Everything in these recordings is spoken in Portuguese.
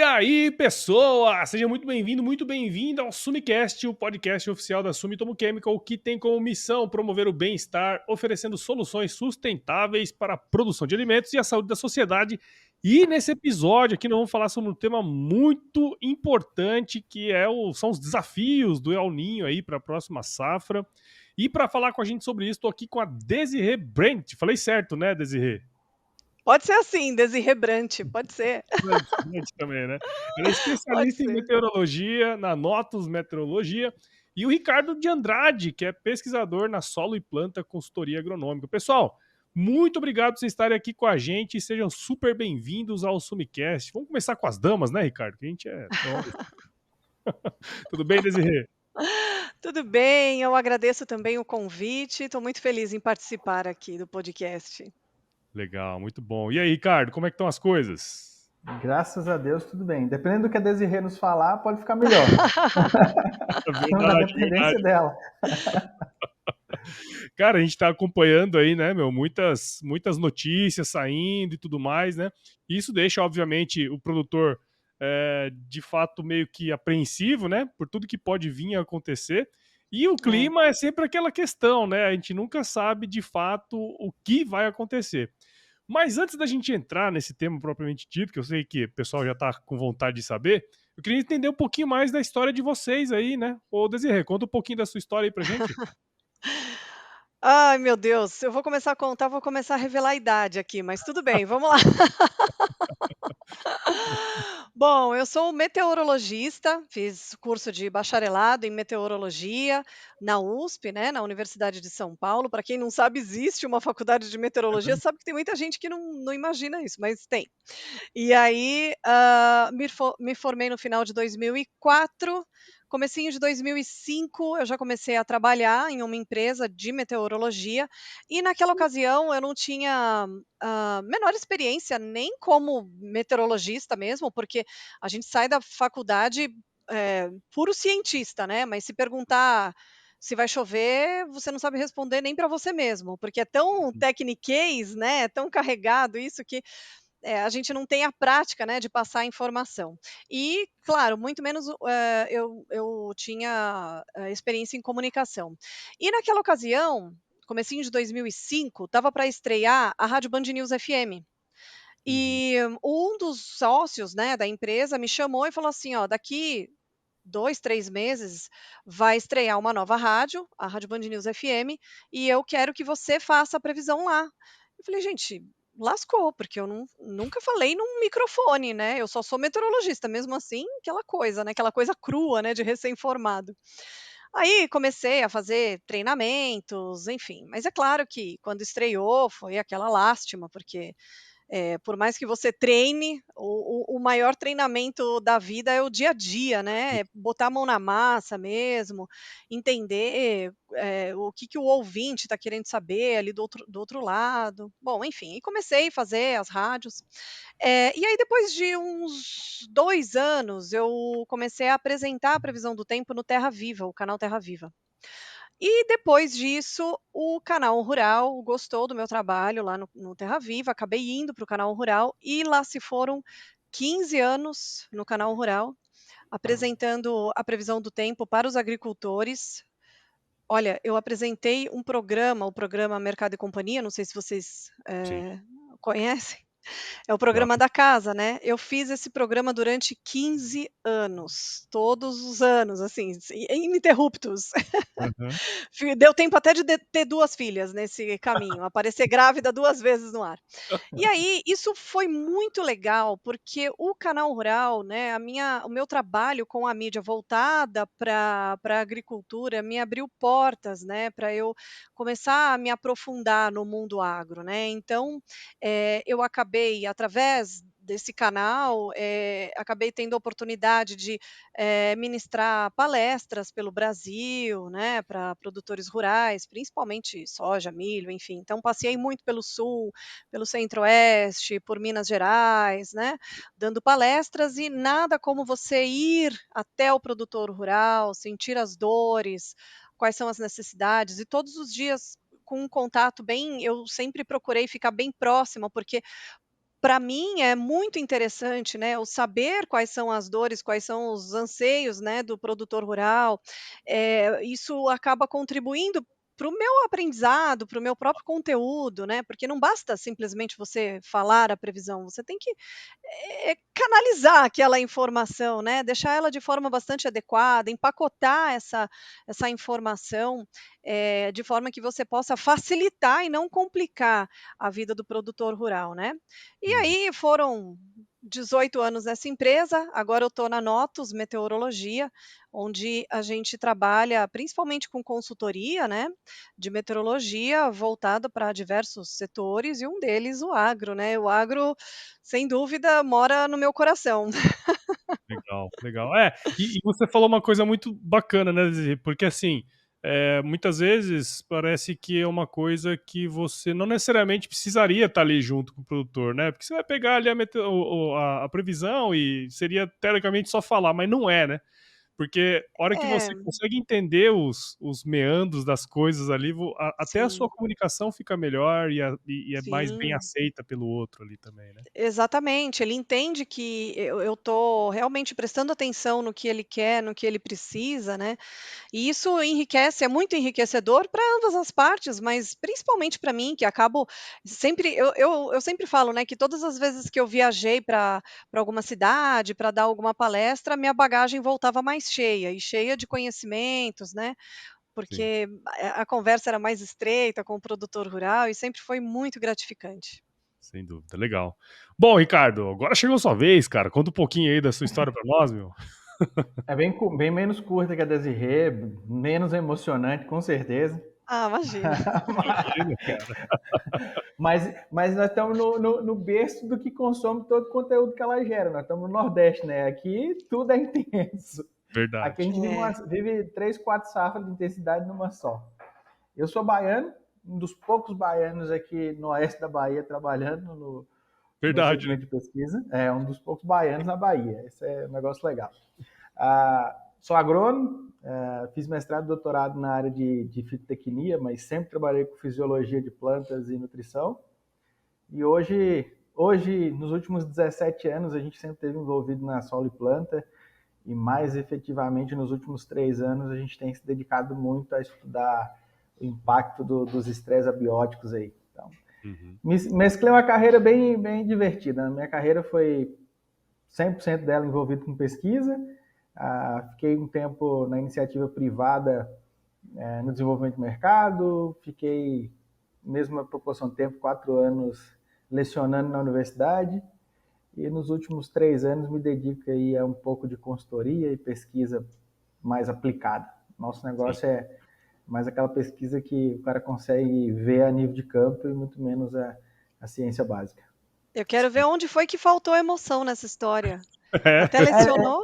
aí, pessoa! Seja muito bem-vindo, muito bem-vinda ao Sumicast, o podcast oficial da Sumitomo Chemical, que tem como missão promover o bem-estar, oferecendo soluções sustentáveis para a produção de alimentos e a saúde da sociedade. E nesse episódio aqui nós vamos falar sobre um tema muito importante, que são os desafios do El Ninho aí para a próxima safra. E para falar com a gente sobre isso, estou aqui com a Desirê Brent. Falei certo, né, Desirê? Pode ser assim, Desirê Brant, pode ser. Brant também, né? Ela é Pode especialista em ser. meteorologia, na Notus Meteorologia, e o Ricardo de Andrade, que é pesquisador na Solo e Planta Consultoria Agronômica. Pessoal, muito obrigado por vocês estarem aqui com a gente e sejam super bem-vindos ao Sumicast. Vamos começar com as damas, né, Ricardo? Que a gente é. Tudo bem, Desirê? Tudo bem, eu agradeço também o convite, estou muito feliz em participar aqui do podcast. Legal, muito bom. E aí, Ricardo, como é que estão as coisas? Graças a Deus, tudo bem. Dependendo do que a Desirê nos falar, pode ficar melhor. Estamos na Verdade, verdade. dependência dela. Cara, a gente está acompanhando aí, né, meu, muitas notícias saindo e tudo mais, né? E isso deixa, obviamente, o produtor de fato meio que apreensivo, né? Por tudo que pode vir a acontecer. E o É. clima é sempre aquela questão, né? A gente nunca sabe de fato o que vai acontecer. Mas antes da gente entrar nesse tema propriamente dito, que eu sei que o pessoal já está com vontade de saber, eu queria entender um pouquinho mais da história de vocês aí, né? Ô, Desirê, conta um pouquinho da sua história aí pra gente. Ai, meu Deus, eu vou começar a contar, vou começar a revelar a idade aqui, mas tudo bem, vamos lá. Bom, eu sou meteorologista, fiz curso de bacharelado em meteorologia na USP, né, na Universidade de São Paulo. Para quem não sabe, existe uma faculdade de meteorologia, sabe que tem muita gente que não imagina isso, mas tem. E aí, me formei no final de 2004, comecinho de 2005 eu já comecei a trabalhar em uma empresa de meteorologia, e naquela ocasião eu não tinha, menor experiência nem como meteorologista mesmo, porque a gente sai da faculdade, puro cientista, né, mas se perguntar se vai chover, você não sabe responder nem para você mesmo, porque é tão tecniquez, né, é tão carregado isso que a gente não tem a prática, né, de passar a informação. E, claro, muito menos eu tinha, experiência em comunicação. E naquela ocasião, comecinho de 2005, estava para estrear a Rádio Band News FM. Uhum. E um dos sócios, né, da empresa me chamou e falou assim: "Ó, daqui 2, 3 meses vai estrear uma nova rádio, a Rádio Band News FM, e eu quero que você faça a previsão lá". Eu falei: "Gente, lascou, porque eu nunca falei num microfone, né, eu só sou meteorologista", mesmo assim, aquela coisa, né, aquela coisa crua, né, de recém-formado. Aí comecei a fazer treinamentos, enfim, mas é claro que quando estreou foi aquela lástima, porque por mais que você treine, o maior treinamento da vida é o dia a dia, né, é botar a mão na massa mesmo, entender, o que que o ouvinte está querendo saber ali do outro lado. Bom, enfim, e comecei a fazer as rádios. E aí depois de uns 2 anos, eu comecei a apresentar a previsão do tempo no Terra Viva, o canal Terra Viva. E depois disso, o Canal Rural gostou do meu trabalho lá no Terra Viva, acabei indo para o Canal Rural e lá se foram 15 anos no Canal Rural, apresentando a previsão do tempo para os agricultores. Olha, eu apresentei um programa, o programa Mercado e Companhia, não sei se vocês, Sim, conhecem. É o claro. programa da casa, né. Eu fiz esse programa durante 15 anos, todos os anos, assim, ininterruptos. Aham. Deu tempo até de ter 2 filhas nesse caminho, aparecer grávida 2 vezes no ar. E aí, isso foi muito legal, porque o canal rural, né, o meu trabalho com a mídia voltada para a agricultura me abriu portas, né, para eu começar a me aprofundar no mundo agro, né. Então, eu acabei, através desse canal, acabei tendo a oportunidade de, ministrar palestras pelo Brasil, né, para produtores rurais, principalmente soja, milho, enfim. Então, passei muito pelo sul, pelo Centro-Oeste, por Minas Gerais, né, dando palestras e nada como você ir até o produtor rural, sentir as dores, quais são as necessidades e todos os dias com um contato bem eu sempre procurei ficar bem próxima, porque para mim é muito interessante, né, o saber quais são as dores, quais são os anseios, né, do produtor rural. Isso acaba contribuindo para o meu aprendizado, para o meu próprio conteúdo, né, porque não basta simplesmente você falar a previsão, você tem que canalizar aquela informação, né, deixar ela de forma bastante adequada, empacotar essa informação, de forma que você possa facilitar e não complicar a vida do produtor rural, né. E Uhum. aí foram 18 anos nessa empresa, agora eu estou na Notus Meteorologia, onde a gente trabalha principalmente com consultoria, né, de meteorologia voltada para diversos setores e um deles o agro, né. O agro, sem dúvida, mora no meu coração. Legal, legal. E você falou uma coisa muito bacana, né, Zizi? Porque assim, muitas vezes parece que é uma coisa que você não necessariamente precisaria estar ali junto com o produtor, né? Porque você vai pegar ali a previsão e seria teoricamente só falar, mas não é, né? Porque a hora que você É, consegue entender os meandros das coisas ali, até a sua sim, comunicação fica melhor e é mais bem sim. aceita pelo outro ali também, né? Exatamente, ele entende que eu estou realmente prestando atenção no que ele quer, no que ele precisa, né, e isso enriquece, é muito enriquecedor para ambas as partes, mas principalmente para mim, que acabo sempre eu sempre falo, né, que todas as vezes que eu viajei para alguma cidade, para dar alguma palestra, minha bagagem voltava mais cheia, e cheia de conhecimentos, né, Sim. porque a conversa era mais estreita com o produtor rural e sempre foi muito gratificante. Sem dúvida, legal. Bom, Ricardo, agora chegou sua vez, cara. Conta um pouquinho aí da sua história pra nós, meu. É bem, bem menos curta que a Desirê, menos emocionante, com certeza. Ah, imagina. Imagina, cara. Mas nós estamos no berço do que consome todo o conteúdo que ela gera. Nós estamos no Nordeste, né? Aqui tudo é intenso. Aqui a Verdade. gente É. vive 3, 4 safras de intensidade numa só. Eu sou baiano, um dos poucos baianos aqui no oeste da Bahia trabalhando no Verdade, né? segmento de pesquisa. É um dos poucos baianos na Bahia. Esse é um negócio legal. Sou agrônomo, fiz mestrado e doutorado na área de fitotecnia, mas sempre trabalhei com fisiologia de plantas e nutrição. E hoje, nos últimos 17 anos, a gente sempre esteve envolvido na solo e planta, e mais efetivamente nos últimos 3 anos a gente tem se dedicado muito a estudar o impacto dos estresses abióticos aí. Então, Uhum. mesclei uma carreira bem, bem divertida. A minha carreira foi 100% dela envolvido com pesquisa. Fiquei um tempo na iniciativa privada no desenvolvimento do mercado, fiquei, mesma proporção de tempo, 4 anos lecionando na universidade, e nos últimos 3 anos me dedico aí a um pouco de consultoria e pesquisa mais aplicada. Nosso Sim. negócio é mais aquela pesquisa que o cara consegue ver a nível de campo e muito menos a ciência básica. Eu quero ver onde foi que faltou emoção nessa história. É. Até lecionou,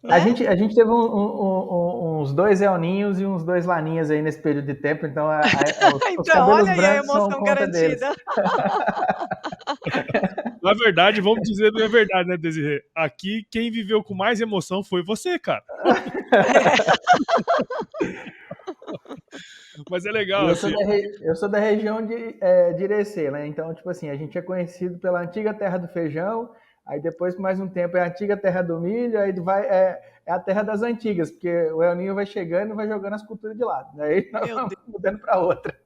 A né? gente, a gente teve uns 2 Elninhos e uns 2 Laninhas aí nesse período de tempo, então os Então, cabelos olha aí a brancos são emoção conta deles. garantida. Na verdade, vamos dizer a verdade, né, Desirê? Aqui, quem viveu com mais emoção foi você, cara. Mas é E legal, eu sou assim. da região de Irecê, né? Então, tipo assim, a gente é conhecido pela antiga terra do feijão, aí depois, por mais um tempo, é a antiga terra do milho, aí é a terra das antigas, porque o El Ninho vai chegando e vai jogando as culturas de lado. Aí nós Meu vamos Deus. mudando para outra.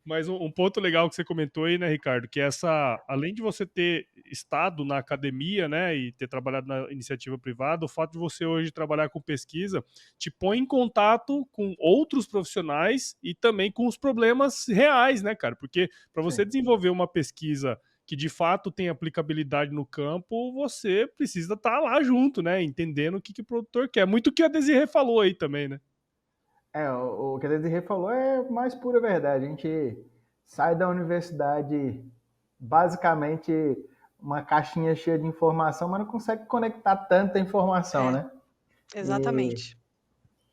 Mas um ponto legal que você comentou aí, né, Ricardo, que além de você ter estado na academia, né, e ter trabalhado na iniciativa privada, o fato de você hoje trabalhar com pesquisa te põe em contato com outros profissionais e também com os problemas reais, né, cara? Porque para você Sim. desenvolver uma pesquisa que de fato tem aplicabilidade no campo, você precisa estar lá junto, né, entendendo o que o produtor quer. Muito o que a Desirê falou aí também, né? O que a Desirê falou é mais pura verdade. A gente sai da universidade basicamente uma caixinha cheia de informação, mas não consegue conectar tanta informação, É, né? E exatamente.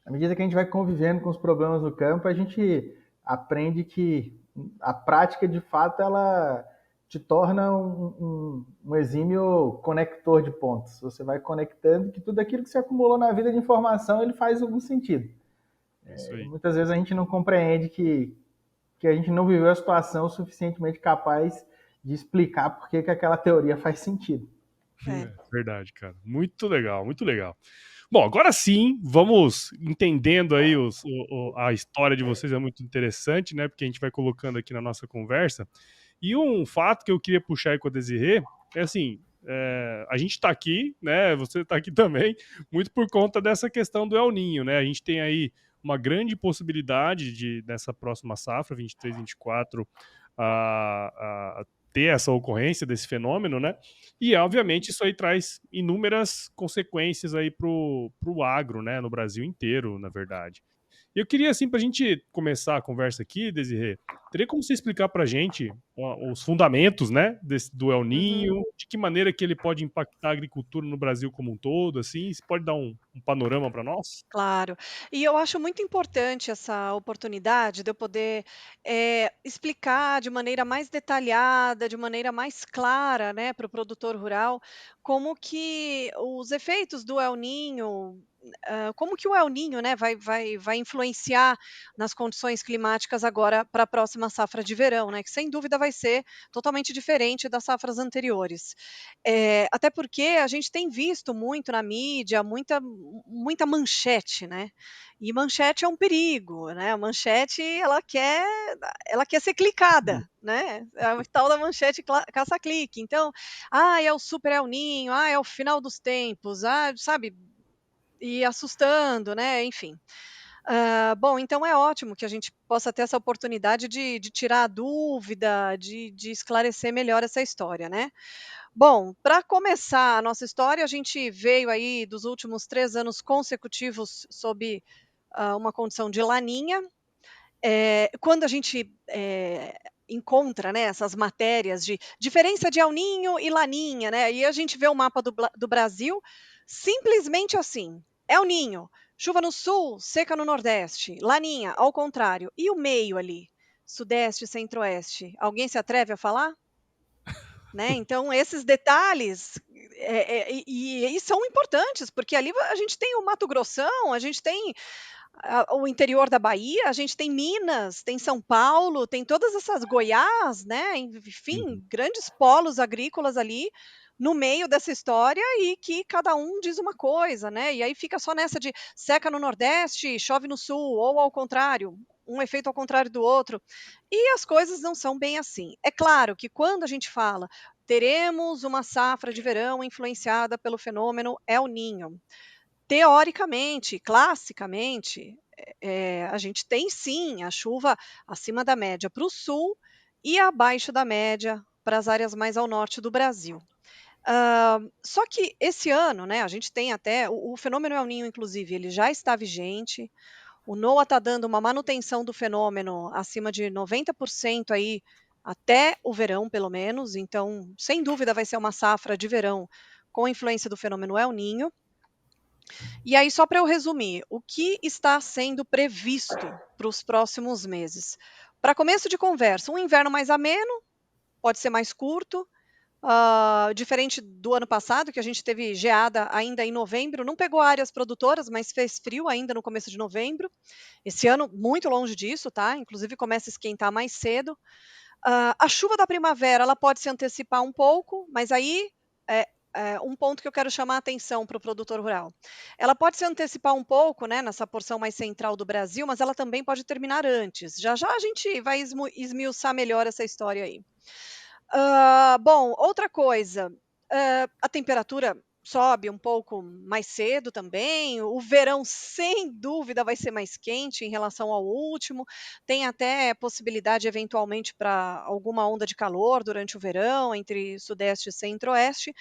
à medida que a gente vai convivendo com os problemas do campo, a gente aprende que a prática, de fato, ela te torna um exímio conector de pontos. Você vai conectando que tudo aquilo que você acumulou na vida de informação, ele faz algum sentido. É isso aí. Muitas vezes a gente não compreende que a gente não viveu a situação suficientemente capaz de explicar por que aquela teoria faz sentido. Verdade, cara. Muito legal, muito legal. Bom, agora sim, vamos entendendo aí a história de vocês, é muito interessante, né? Porque a gente vai colocando aqui na nossa conversa. E um fato que eu queria puxar aí com a Desirê é assim: a gente está aqui, né? Você está aqui também, muito por conta dessa questão do El Ninho, né? A gente tem aí uma grande possibilidade de, nessa próxima safra, 23, 24, a ter essa ocorrência desse fenômeno, né? E, obviamente, isso aí traz inúmeras consequências aí pro agro, né? No Brasil inteiro, na verdade. E eu queria, assim, para a gente começar a conversa aqui, Desirê, teria como você explicar para a gente os fundamentos, né, do El Ninho, de que maneira que ele pode impactar a agricultura no Brasil como um todo, assim? Você pode dar um panorama para nós? Claro. E eu acho muito importante essa oportunidade de eu poder, explicar de maneira mais detalhada, de maneira mais clara, né, para o produtor rural, como que os efeitos do El Ninho, como que o El Ninho, né, vai influenciar nas condições climáticas agora para a próxima safra de verão, né, que sem dúvida vai ser totalmente diferente das safras anteriores. Até porque a gente tem visto muito na mídia, muita manchete, né, e manchete é um perigo, né, a manchete ela quer ser clicada, né, é a tal da manchete caça-clique. Então, é o super El Ninho, é o final dos tempos, sabe, e assustando, né, enfim. Bom, então é ótimo que a gente possa ter essa oportunidade de tirar a dúvida, de esclarecer melhor essa história, né. Bom, para começar a nossa história, a gente veio aí dos últimos 3 anos consecutivos sob, uma condição de laninha. Quando a gente, encontra, né, essas matérias de diferença de El Ninho e Laninha, né, e a gente vê o mapa do Brasil, simplesmente assim: El Ninho, chuva no sul, seca no nordeste, Laninha, ao contrário. E o meio ali, sudeste, centro-oeste, alguém se atreve a falar? Né, então esses detalhes, e são importantes, porque ali a gente tem o Mato Grossão, a gente tem o interior da Bahia, a gente tem Minas, tem São Paulo, tem todas essas Goiás, né, enfim, Uhum. grandes polos agrícolas ali no meio dessa história e que cada um diz uma coisa, né, e aí fica só nessa de seca no Nordeste, chove no Sul, ou ao contrário, um efeito ao contrário do outro. E as coisas não são bem assim. É claro que quando a gente fala teremos uma safra de verão influenciada pelo fenômeno El Ninho. Teoricamente, classicamente, a gente tem sim a chuva acima da média para o sul e abaixo da média para as áreas mais ao norte do Brasil. Só que esse ano, né, a gente tem até o fenômeno El Ninho, inclusive, ele já está vigente. O NOAA está dando uma manutenção do fenômeno acima de 90% aí até o verão, pelo menos. Então, sem dúvida, vai ser uma safra de verão com influência do fenômeno El Ninho. E aí, só para eu resumir, o que está sendo previsto para os próximos meses? Para começo de conversa, um inverno mais ameno, pode ser mais curto, diferente do ano passado, que a gente teve geada ainda em novembro, não pegou áreas produtoras, mas fez frio ainda no começo de novembro. Esse ano, muito longe disso, tá? Inclusive começa a esquentar mais cedo. A chuva da primavera, ela pode se antecipar um pouco, mas aí um ponto que eu quero chamar a atenção para o produtor rural. Ela pode se antecipar um pouco, né, nessa porção mais central do Brasil, mas ela também pode terminar antes. Já já a gente vai esmiuçar melhor essa história aí. Bom, outra coisa, a temperatura sobe um pouco mais cedo também, o verão sem dúvida vai ser mais quente em relação ao último, tem até possibilidade eventualmente para alguma onda de calor durante o verão entre sudeste e centro-oeste.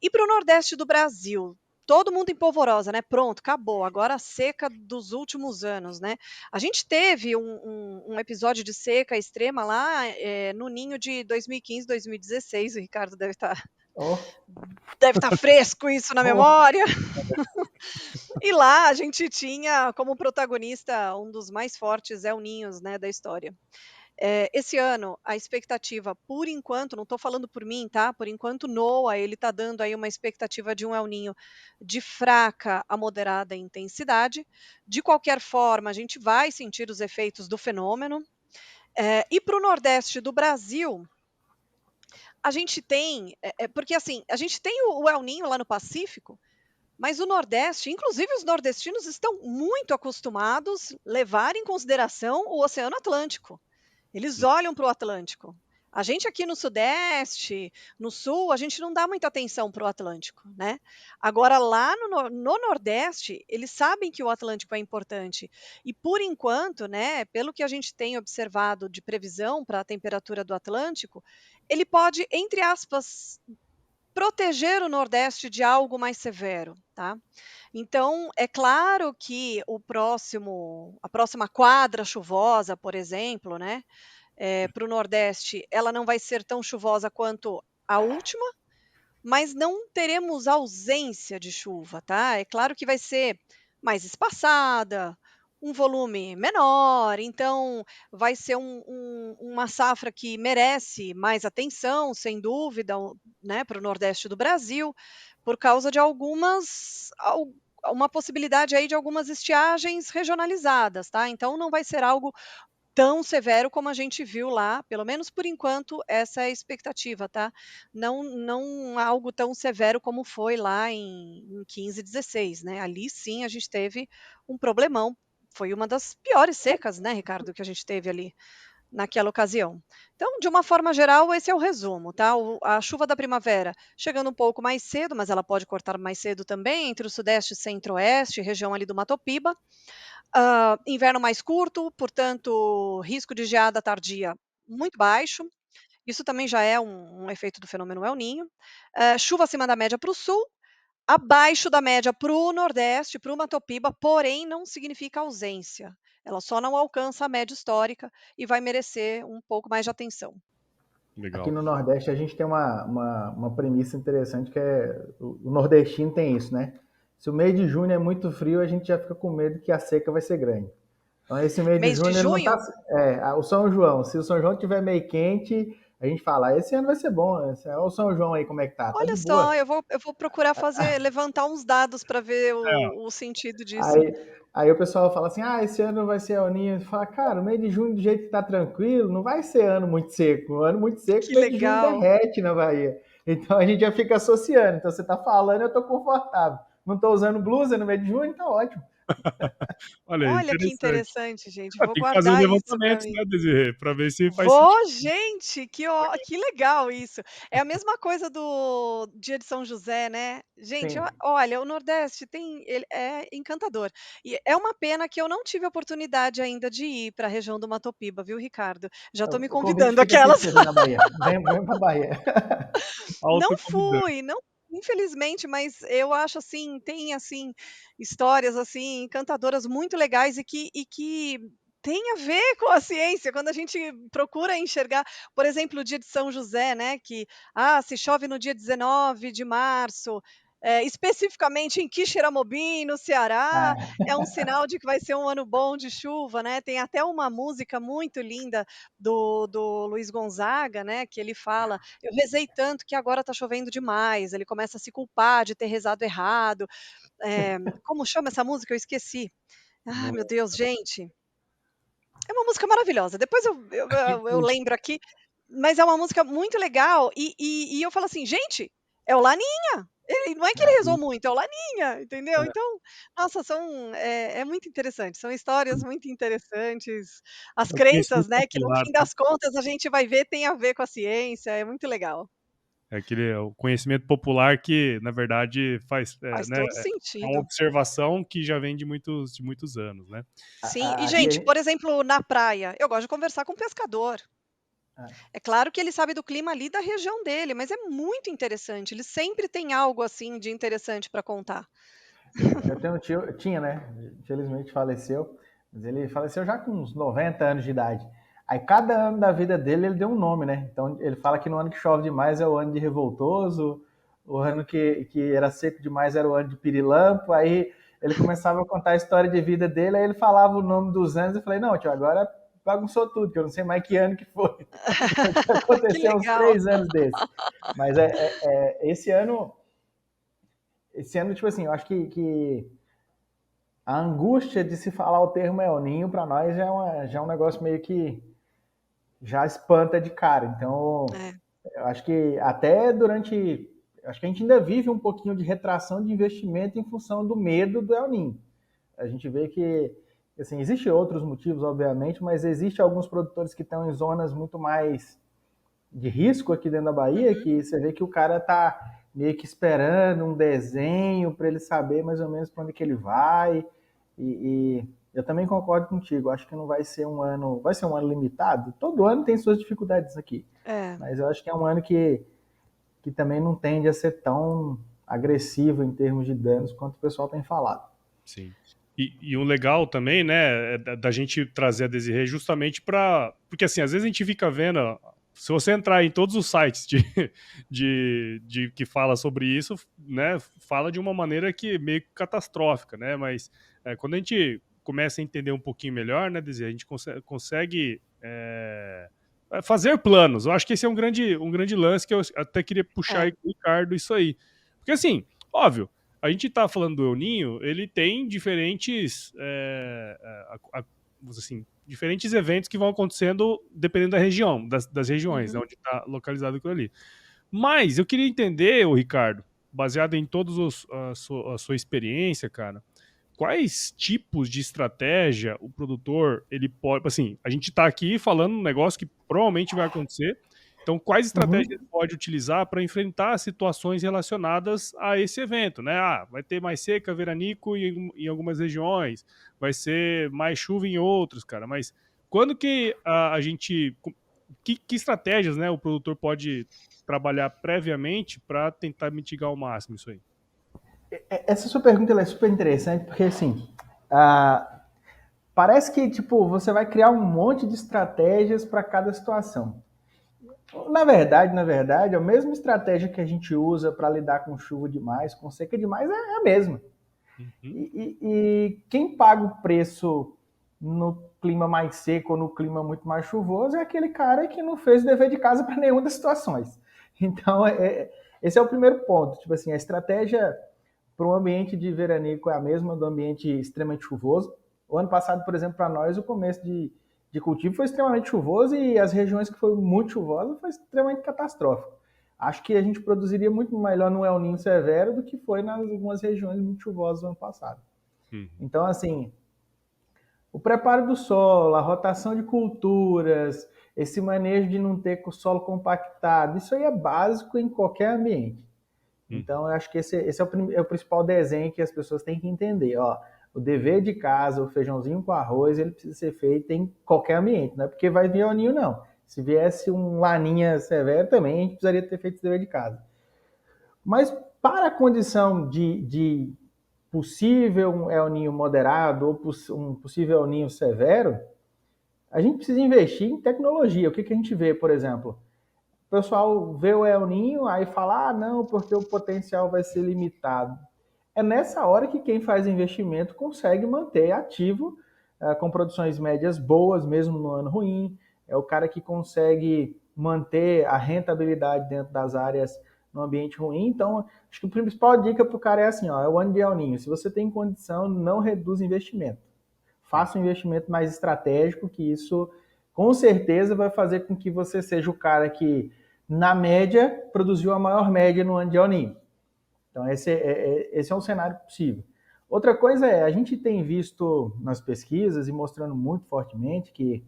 E para o nordeste do Brasil, todo mundo em polvorosa, né, pronto, acabou, agora a seca dos últimos anos, né. A gente teve um episódio de seca extrema lá, no ninho de 2015, 2016, o Ricardo Oh, deve estar fresco isso na oh. memória. E lá a gente tinha como protagonista um dos mais fortes El Ninhos, né, da história. Esse ano, a expectativa, por enquanto, não estou falando por mim, tá? Por enquanto, NOAA, ele está dando aí uma expectativa de um El Ninho de fraca a moderada intensidade. De qualquer forma, a gente vai sentir os efeitos do fenômeno. E para o Nordeste do Brasil, a gente tem, porque assim, a gente tem o El Niño lá no Pacífico, mas o Nordeste, inclusive os nordestinos estão muito acostumados a levar em consideração o Oceano Atlântico. Eles olham para o Atlântico. A gente aqui no Sudeste, no Sul, a gente não dá muita atenção para o Atlântico, né? Agora, lá no Nordeste, eles sabem que o Atlântico é importante. E, por enquanto, né, pelo que a gente tem observado de previsão para a temperatura do Atlântico, ele pode, entre aspas, proteger o Nordeste de algo mais severo, tá? Então, é claro que a próxima quadra chuvosa, por exemplo, né, para o Nordeste, ela não vai ser tão chuvosa quanto a última, mas não teremos ausência de chuva, tá? É claro que vai ser mais espaçada, um volume menor, então vai ser uma safra que merece mais atenção, sem dúvida, né, para o Nordeste do Brasil, por causa de uma possibilidade aí de algumas estiagens regionalizadas, tá? Então não vai ser algo tão severo como a gente viu lá, pelo menos por enquanto, essa é a expectativa, tá? Não algo tão severo como foi lá em 15, 16, né? Ali sim a gente teve um problemão. Foi uma das piores secas, né, Ricardo, que a gente teve ali naquela ocasião. Então, de uma forma geral, esse é o resumo, tá? A chuva da primavera chegando um pouco mais cedo, mas ela pode cortar mais cedo também, entre o Sudeste e Centro-Oeste, região ali do Mato Piba. Inverno mais curto, portanto, risco de geada tardia muito baixo. Isso também já é um efeito do fenômeno El Niño. Chuva acima da média para o sul, abaixo da média para o Nordeste, para o Mato Piba, porém não significa ausência. Ela só não alcança a média histórica e vai merecer um pouco mais de atenção. Aqui Legal. no Nordeste a gente tem uma premissa interessante que é o nordestino tem isso, né? Se o mês de junho é muito frio, a gente já fica com medo que a seca vai ser grande. Então esse mês de Mês de junho ele não tá. junho, O São João, se o São João tiver meio quente, a gente fala, esse ano vai ser bom. Olha o São João aí como é que tá, tá olha de boa. só, eu vou procurar levantar uns dados para ver É, o sentido disso. Aí o pessoal fala assim, esse ano vai ser El Ninho. Fala, cara, o mês de junho do jeito que tá tranquilo, não vai ser ano muito seco. Um ano muito seco, o Que mês de junho legal. derrete na Bahia. Então a gente já fica associando. Então você tá falando, eu tô confortável. Não tô usando blusa no mês de junho, tá ótimo. olha aí, Olha que interessante. interessante, gente. Vou Tem que fazer um guardar isso para levantamento, mim. né, Desirê, para ver se faz Vou, sentido. gente, que legal isso. É a mesma coisa do dia de São José, né. Gente, Sim. olha, o Nordeste ele é encantador. E é uma pena que eu não tive a oportunidade ainda de ir para a região do Mato Piba, viu, Ricardo? Já estou me O convite convidando fica aqui pra aquelas. você vir na Bahia. Vem pra Bahia. Não Autoconvidando. fui, não, infelizmente, mas eu acho assim, tem assim histórias assim encantadoras muito legais e que tem a ver com a ciência, quando a gente procura enxergar, por exemplo, o dia de São José, né, que se chove no dia 19 de março, especificamente em Quixeramobim, no Ceará, Ah, é um sinal de que vai ser um ano bom de chuva, né? Tem até uma música muito linda do Luiz Gonzaga, né, que ele fala: "Eu rezei tanto que agora está chovendo demais". Ele começa a se culpar de ter rezado errado. Como chama essa música? Eu esqueci. Ah, meu boa. Deus, gente, é uma música maravilhosa. Depois eu lembro aqui, mas é uma música muito legal e eu falo assim: "Gente, é o Laninha". Ele não é que ele rezou muito, é o Laninha, entendeu? Então, nossa, é muito interessante, são histórias muito interessantes. As É o crenças, conhecimento né, que no popular, fim né. das contas a gente vai ver tem a ver com a ciência, é muito legal. É o conhecimento popular que, na verdade, faz, Faz né, todo é uma sentido. observação que já vem de muitos anos, né. Sim, e Aqui, gente, por exemplo, na praia, eu gosto de conversar com pescador. É claro que ele sabe do clima ali da região dele, mas é muito interessante, ele sempre tem algo, assim, de interessante para contar. eu tenho um tio, tinha, né? Infelizmente faleceu, mas ele faleceu já com uns 90 anos de idade. Aí cada ano da vida dele ele deu um nome, né? Então ele fala que no ano que chove demais é o ano de revoltoso, o ano que era seco demais era o ano de pirilampo. Aí ele começava a contar a história de vida dele, aí ele falava o nome dos anos. Eu falei, não, tio, agora bagunçou tudo, que eu não sei mais que ano que foi. Que Aconteceu uns legal. 3 anos desse. Mas esse ano, tipo assim, eu acho que a angústia de se falar o termo El Ninho para nós já é um negócio meio que já espanta de cara. Então, É. Eu acho que até durante... Acho que a gente ainda vive um pouquinho de retração de investimento em função do medo do El Niño. A gente vê que, assim, existem outros motivos, obviamente, mas existe alguns produtores que estão em zonas muito mais de risco aqui dentro da Bahia, que você vê que o cara tá meio que esperando um desenho para ele saber mais ou menos para onde que ele vai. E eu também concordo contigo. Acho que não vai ser um ano, vai ser um ano limitado. Todo ano tem suas dificuldades aqui, É, mas eu acho que é um ano que também não tende a ser tão agressivo em termos de danos quanto o pessoal tem falado. Sim. E o legal também, né, é da gente trazer a Desirê justamente para... Porque, assim, às vezes a gente fica vendo... Se você entrar em todos os sites que fala sobre isso, né, fala de uma maneira que é meio catastrófica, né? Mas quando a gente começa a entender um pouquinho melhor, né, Desirê, a gente consegue fazer planos. Eu acho que esse é um grande lance que eu até queria puxar é, aí com o Ricardo isso aí. Porque, assim, óbvio, a gente está falando do El Ninho, ele tem diferentes, assim, diferentes eventos que vão acontecendo dependendo da região, das regiões, né, uhum, onde está localizado aquilo ali. Mas eu queria entender, o Ricardo, baseado em toda a sua experiência, cara, quais tipos de estratégia o produtor ele pode, assim, a gente está aqui falando um negócio que provavelmente vai acontecer, então quais estratégias Uhum. ele pode utilizar para enfrentar situações relacionadas a esse evento, né? Ah, vai ter mais seca, veranico em algumas regiões, vai ser mais chuva em outros, cara, mas quando que a gente, que estratégias, né, o produtor pode trabalhar previamente para tentar mitigar ao máximo isso aí? Essa sua pergunta ela é super interessante, porque assim, ah, parece que tipo, você vai criar um monte de estratégias para cada situação. Na verdade, a mesma estratégia que a gente usa para lidar com chuva demais, com seca demais, é a mesma. Uhum, E quem paga o preço no clima mais seco ou no clima muito mais chuvoso é aquele cara que não fez o dever de casa para nenhuma das situações. Então, esse é o primeiro ponto. Tipo assim, a estratégia para um ambiente de veranico é a mesma do ambiente extremamente chuvoso. O ano passado, por exemplo, para nós, o começo de cultivo foi extremamente chuvoso e as regiões que foram muito chuvosas foi extremamente catastrófico. Acho que a gente produziria muito melhor no El Niño severo do que foi nas algumas regiões muito chuvosas no ano passado. uhum. Então, assim, o preparo do solo, a rotação de culturas, esse manejo de não ter o solo compactado, isso aí é básico em qualquer ambiente. Uhum. Então, eu acho que esse é o principal desenho que as pessoas têm que entender. Ó, o dever de casa, o feijãozinho com arroz, ele precisa ser feito em qualquer ambiente, não é porque vai vir o ninho, não. Se viesse um laninha severo também, a gente precisaria ter feito esse dever de casa. Mas para a condição de possível El Ninho moderado ou um possível El Ninho severo, a gente precisa investir em tecnologia. O que, que a gente vê, por exemplo? O pessoal vê o El Ninho, aí fala, ah, não, porque o potencial vai ser limitado. É nessa hora que quem faz investimento consegue manter ativo, com produções médias boas, mesmo no ano ruim. É o cara que consegue manter a rentabilidade dentro das áreas no ambiente ruim. Então, acho que a principal dica para o cara é assim, ó, é o ano de El Ninho. Se você tem condição, não reduz investimento. Faça um investimento mais estratégico, que isso com certeza vai fazer com que você seja o cara que, na média, produziu a maior média no ano de El Ninho. Então, esse é um cenário possível. Outra coisa é, a gente tem visto nas pesquisas e mostrando muito fortemente que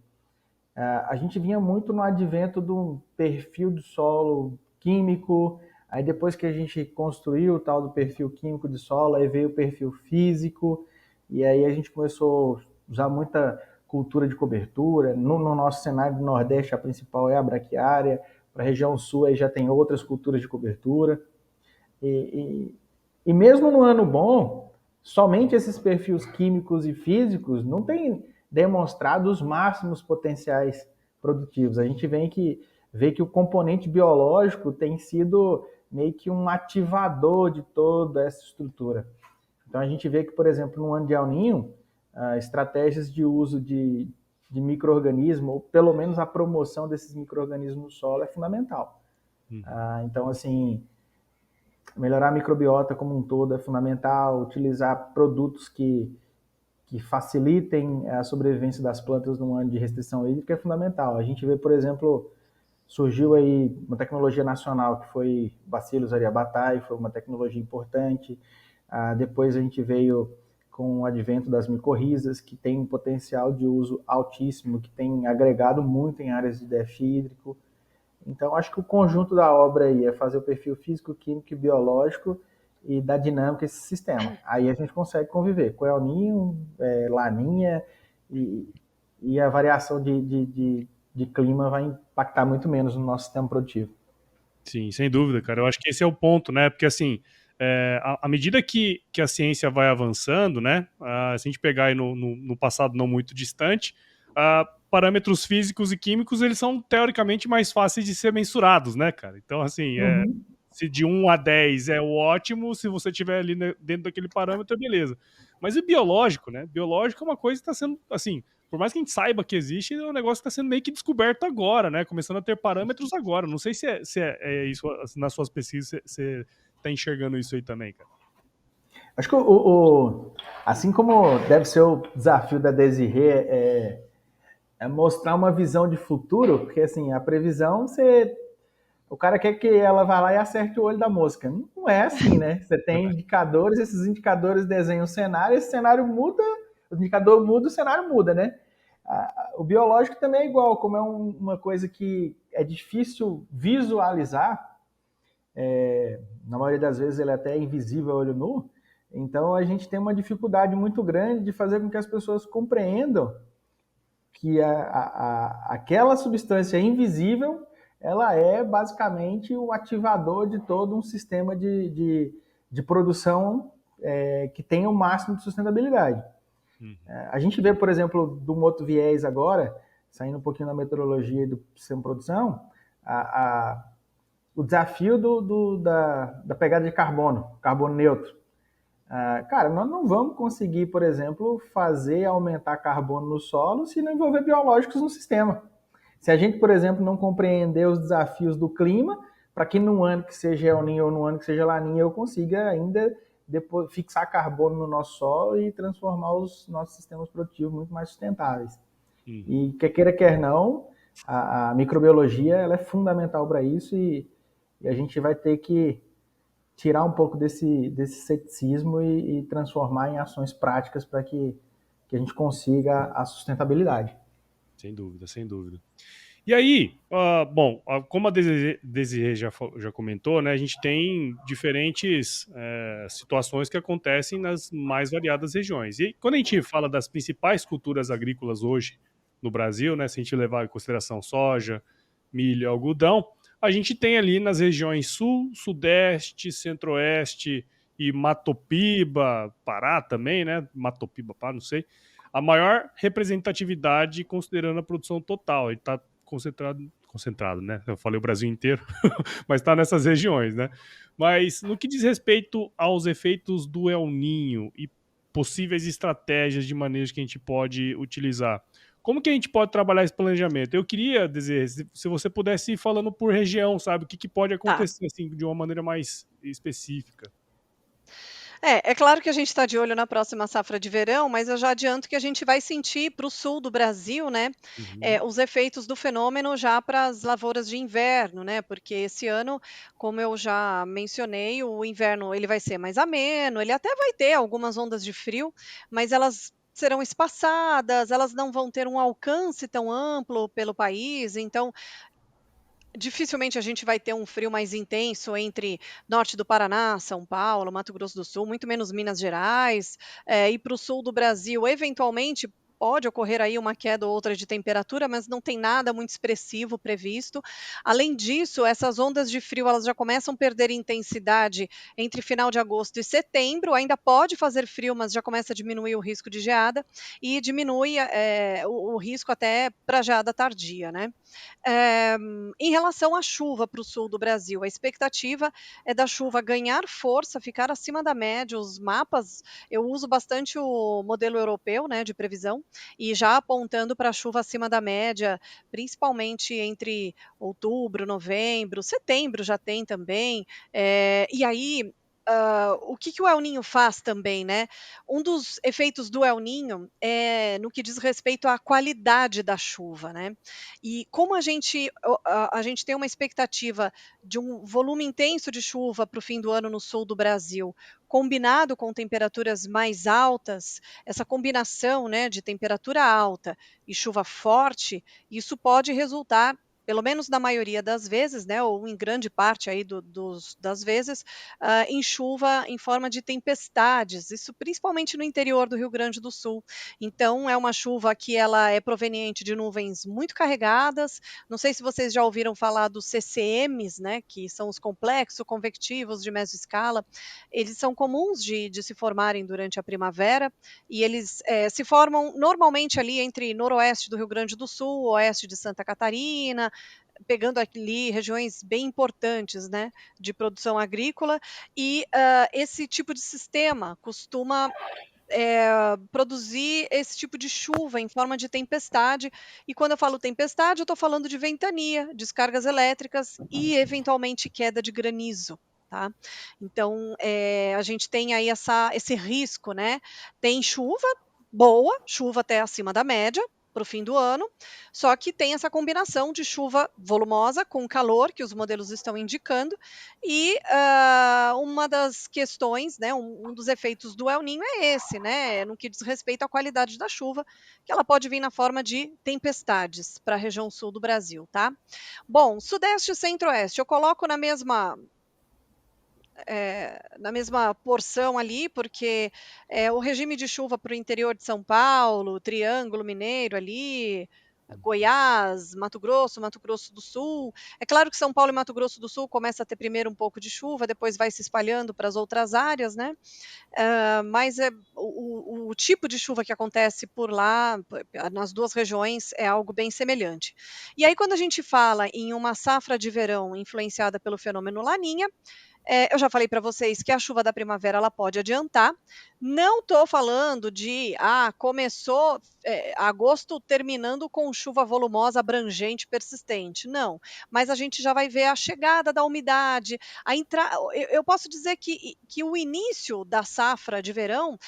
a gente vinha muito no advento de um perfil de solo químico, aí depois que a gente construiu o tal do perfil químico de solo, aí veio o perfil físico, e aí a gente começou a usar muita cultura de cobertura. No nosso cenário do Nordeste, a principal é a braquiária, para a região sul aí já tem outras culturas de cobertura. E, e mesmo no ano bom, somente esses perfis químicos e físicos não têm demonstrado os máximos potenciais produtivos. A gente vê que o componente biológico tem sido meio que um ativador de toda essa estrutura. Então a gente vê que, por exemplo, no ano de El Ninho, estratégias de uso de micro-organismo, ou pelo menos a promoção desses micro-organismos no solo é fundamental. Uhum. Então, assim, melhorar a microbiota como um todo é fundamental, utilizar produtos que facilitem a sobrevivência das plantas num ano de restrição hídrica é fundamental. A gente vê, por exemplo, Surgiu aí uma tecnologia nacional que foi Bacillus aryabhatae, foi uma tecnologia importante. Depois a gente veio com o advento das micorrizas, que tem um potencial de uso altíssimo, que tem agregado muito em áreas de déficit hídrico. Então, acho que o conjunto da obra aí é fazer o perfil físico, químico e biológico e dar dinâmica a esse sistema. Aí a gente consegue conviver com El Niño, Laninha e a variação de clima vai impactar muito menos no nosso sistema produtivo. Sim, sem dúvida, cara. Eu acho que esse é o ponto, né? Porque, assim, à medida que a ciência vai avançando, né? Se a gente pegar aí no passado não muito distante, parâmetros físicos e químicos, eles são, teoricamente, mais fáceis de ser mensurados, né, cara? Então, assim, se de 1 a 10 é o ótimo, se você estiver ali dentro daquele parâmetro, beleza. Mas o biológico, né? Biológico é uma coisa que está sendo, assim, por mais que a gente saiba que existe, é um negócio que está sendo meio que descoberto agora, né? Começando a ter parâmetros agora. Não sei se é isso nas suas pesquisas, você está enxergando isso aí também, cara. Acho que assim como deve ser o desafio da Desirê é mostrar uma visão de futuro, porque assim, a previsão, o cara quer que ela vá lá e acerte o olho da mosca. Não é assim, né? Você tem indicadores, esses indicadores desenham o cenário, esse cenário muda, o indicador muda, o cenário muda, né? O biológico também é igual, como é uma coisa que é difícil visualizar, na maioria das vezes ele é até invisível a olho nu, então a gente tem uma dificuldade muito grande de fazer com que as pessoas compreendam que aquela substância invisível ela é basicamente o ativador de todo um sistema de produção que tenha o máximo de sustentabilidade. A gente vê, por exemplo, de um outro viés agora, saindo um pouquinho da meteorologia e do sistema de produção, o desafio da pegada de carbono neutro. Cara, nós não vamos conseguir, por exemplo, fazer aumentar carbono no solo se não envolver biológicos no sistema. Se a gente, por exemplo, não compreender os desafios do clima, para que num ano que seja El Niño ou num ano que seja Laninha eu consiga ainda depois fixar carbono no nosso solo e transformar os nossos sistemas produtivos muito mais sustentáveis. E quer queira, quer não, a microbiologia ela é fundamental para isso e a gente vai ter que tirar um pouco desse ceticismo e transformar em ações práticas para que a gente consiga a sustentabilidade. Sem dúvida, sem dúvida. E aí, bom, como a Desirê já comentou, né, a gente tem diferentes situações que acontecem nas mais variadas regiões. E quando a gente fala das principais culturas agrícolas hoje no Brasil, né, se a gente levar em consideração soja, milho, algodão, a gente tem ali nas regiões sul, sudeste, centro-oeste e Matopiba, Pará também, né, Matopiba, Pará, não sei, a maior representatividade considerando a produção total. Ele está concentrado, né? Eu falei o Brasil inteiro, mas está nessas regiões, né? Mas no que diz respeito aos efeitos do El Niño e possíveis estratégias de manejo que a gente pode utilizar, como que a gente pode trabalhar esse planejamento? Eu queria dizer, se você pudesse ir falando por região, sabe? O que pode acontecer assim, de uma maneira mais específica. É claro que a gente está de olho na próxima safra de verão, mas eu já adianto que a gente vai sentir para o sul do Brasil, né, os efeitos do fenômeno já para as lavouras de inverno, né, porque esse ano, como eu já mencionei, o inverno ele vai ser mais ameno, ele até vai ter algumas ondas de frio, mas elas serão espaçadas, elas não vão ter um alcance tão amplo pelo país, então dificilmente a gente vai ter um frio mais intenso entre norte do Paraná, São Paulo, Mato Grosso do Sul, muito menos Minas Gerais, e para o sul do Brasil, eventualmente pode ocorrer aí uma queda ou outra de temperatura, mas não tem nada muito expressivo previsto. Além disso, essas ondas de frio elas já começam a perder intensidade entre final de agosto e setembro. Ainda pode fazer frio, mas já começa a diminuir o risco de geada e diminui o risco até para geada tardia, né? Em relação à chuva para o sul do Brasil, a expectativa é da chuva ganhar força, ficar acima da média. Os mapas, eu uso bastante o modelo europeu, né, de previsão, e já apontando para chuva acima da média, principalmente entre outubro, novembro, setembro já tem também. E aí o que o El Niño faz também, né? Um dos efeitos do El Niño é no que diz respeito à qualidade da chuva, né? E como a gente tem uma expectativa de um volume intenso de chuva para o fim do ano no sul do Brasil, combinado com temperaturas mais altas, essa combinação, né, de temperatura alta e chuva forte, isso pode resultar, pelo menos na maioria das vezes, né, ou em grande parte aí das vezes, em chuva em forma de tempestades, isso principalmente no interior do Rio Grande do Sul. Então é uma chuva que ela é proveniente de nuvens muito carregadas. Não sei se vocês já ouviram falar dos CCMs, né, que são os complexos convectivos de mesoscala. Eles são comuns de se formarem durante a primavera e eles se formam normalmente ali entre noroeste do Rio Grande do Sul, oeste de Santa Catarina, pegando ali regiões bem importantes, né, de produção agrícola, e esse tipo de sistema costuma produzir esse tipo de chuva em forma de tempestade, e quando eu falo tempestade, eu estou falando de ventania, descargas elétricas e eventualmente queda de granizo. Tá? Então, a gente tem aí esse risco, né? Tem chuva boa, chuva até acima da média, para o fim do ano, só que tem essa combinação de chuva volumosa com calor que os modelos estão indicando, e uma das questões, né, um dos efeitos do El Niño é esse, né, no que diz respeito à qualidade da chuva, que ela pode vir na forma de tempestades para a região sul do Brasil, tá? Bom, Sudeste e Centro-Oeste, eu coloco na mesma porção ali, porque o regime de chuva para o interior de São Paulo, Triângulo Mineiro ali, Goiás, Mato Grosso do Sul. É claro que São Paulo e Mato Grosso do Sul começa a ter primeiro um pouco de chuva, depois vai se espalhando para as outras áreas, né? Mas o tipo de chuva que acontece por lá, nas duas regiões, é algo bem semelhante. E aí, quando a gente fala em uma safra de verão influenciada pelo fenômeno Laninha, eu já falei para vocês que a chuva da primavera ela pode adiantar. Não estou falando de começou agosto terminando com chuva volumosa, abrangente, persistente. Não, mas a gente já vai ver a chegada da umidade. Eu posso dizer que o início da safra de verão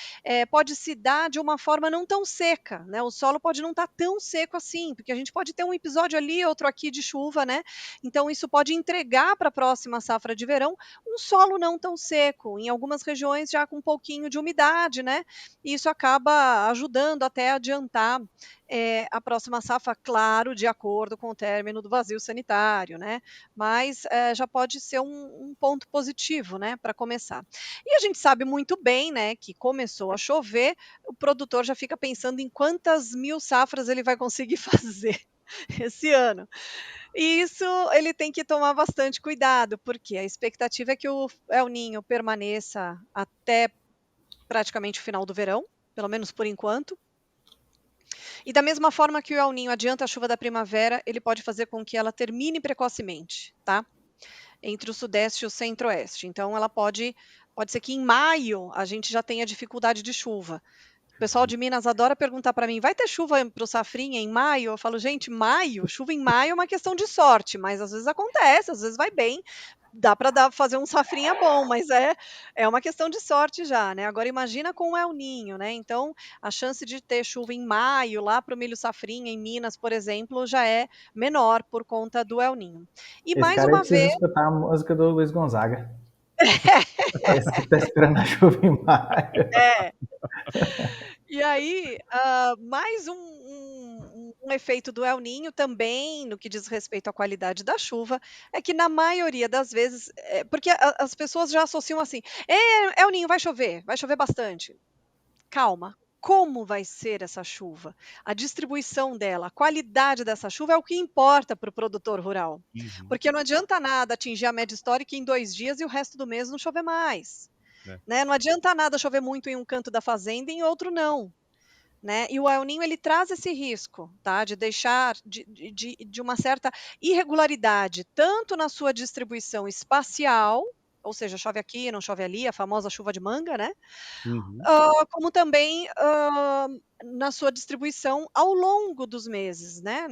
pode se dar de uma forma não tão seca, né? O solo pode não estar tão seco assim, porque a gente pode ter um episódio ali, outro aqui de chuva, né? Então isso pode entregar para a próxima safra de verão um solo não tão seco, em algumas regiões já com um pouquinho de umidade, né? E isso acaba ajudando até a adiantar a próxima safra, claro, de acordo com o término do vazio sanitário, né? Mas já pode ser um ponto positivo, né, para começar. E a gente sabe muito bem, né, que começou a chover, o produtor já fica pensando em quantas mil safras ele vai conseguir fazer esse ano. E isso ele tem que tomar bastante cuidado, porque a expectativa é que o El Niño permaneça até praticamente o final do verão, pelo menos por enquanto. E da mesma forma que o El Niño adianta a chuva da primavera, ele pode fazer com que ela termine precocemente, tá? Entre o Sudeste e o Centro-Oeste. Então ela pode ser que em maio a gente já tenha dificuldade de chuva. O pessoal de Minas adora perguntar para mim: vai ter chuva para o safrinha em maio? Eu falo: gente, chuva em maio é uma questão de sorte, mas às vezes acontece, às vezes vai bem, dá para fazer um safrinha bom, mas é uma questão de sorte já, né? Agora imagina com o El Niño, né? Então a chance de ter chuva em maio lá para o milho safrinha em Minas, por exemplo, já é menor por conta do El Niño. E Esse mais cara aí uma precisa vez, escutar a música do Luiz Gonzaga. Esse que tá esperando a chuva em maio. é, E aí, mais um efeito do El Niño também, no que diz respeito à qualidade da chuva, é que na maioria das vezes, porque as pessoas já associam assim: El Niño vai chover bastante. Calma, como vai ser essa chuva? A distribuição dela, a qualidade dessa chuva é o que importa para o produtor rural. Uhum. Porque não adianta nada atingir a média histórica em 2 dias e o resto do mês não chover mais. É. Né? Não adianta nada chover muito em um canto da fazenda e em outro não. Né? E o El Niño ele traz esse risco, tá? De deixar de uma certa irregularidade, tanto na sua distribuição espacial, ou seja, chove aqui, não chove ali, a famosa chuva de manga, né? Uhum. Como também na sua distribuição ao longo dos meses, né?